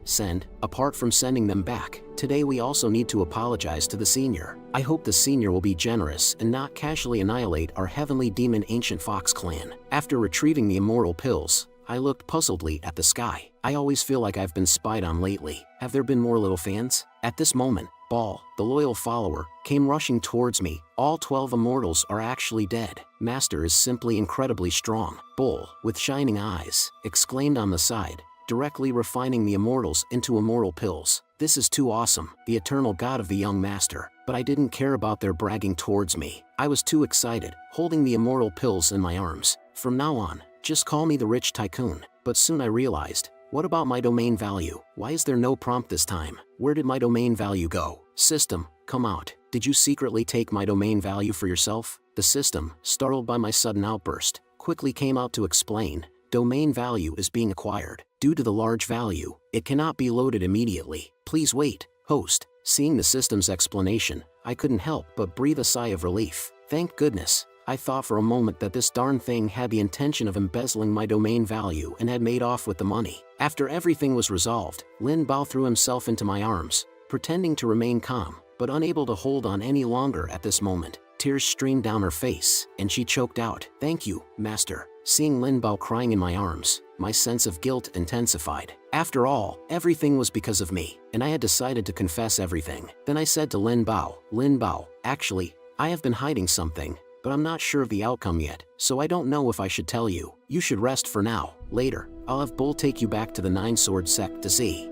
Apart from sending them back, today we also need to apologize to the senior. I hope the senior will be generous and not casually annihilate our heavenly demon ancient fox clan. After retrieving the immortal pills, I looked puzzledly at the sky. I always feel like I've been spied on lately. Have there been more little fans? At this moment, Ball, the loyal follower, came rushing towards me. All 12 immortals are actually dead. Master is simply incredibly strong. Bull, with shining eyes, exclaimed on the side, directly refining the immortals into immortal pills. This is too awesome, the eternal god of the young master. But I didn't care about their bragging towards me. I was too excited, holding the immortal pills in my arms. From now on, just call me the rich tycoon. But soon I realized, what about my domain value? Why is there no prompt this time? Where did my domain value go? System, come out. Did you secretly take my domain value for yourself? The system, startled by my sudden outburst, quickly came out to explain, domain value is being acquired. Due to the large value, it cannot be loaded immediately. Please wait, host. Seeing the system's explanation, I couldn't help but breathe a sigh of relief. Thank goodness. I thought for a moment that this darn thing had the intention of embezzling my domain value and had made off with the money. After everything was resolved, Lin Bao threw himself into my arms, pretending to remain calm, but unable to hold on any longer at this moment. Tears streamed down her face, and she choked out, Thank you, master. Seeing Lin Bao crying in my arms, my sense of guilt intensified. After all, everything was because of me, and I had decided to confess everything. Then I said to Lin Bao, actually, I have been hiding something, but I'm not sure of the outcome yet, so I don't know if I should tell you. You should rest for now. Later, I'll have Bull take you back to the Nine Sword Sect to see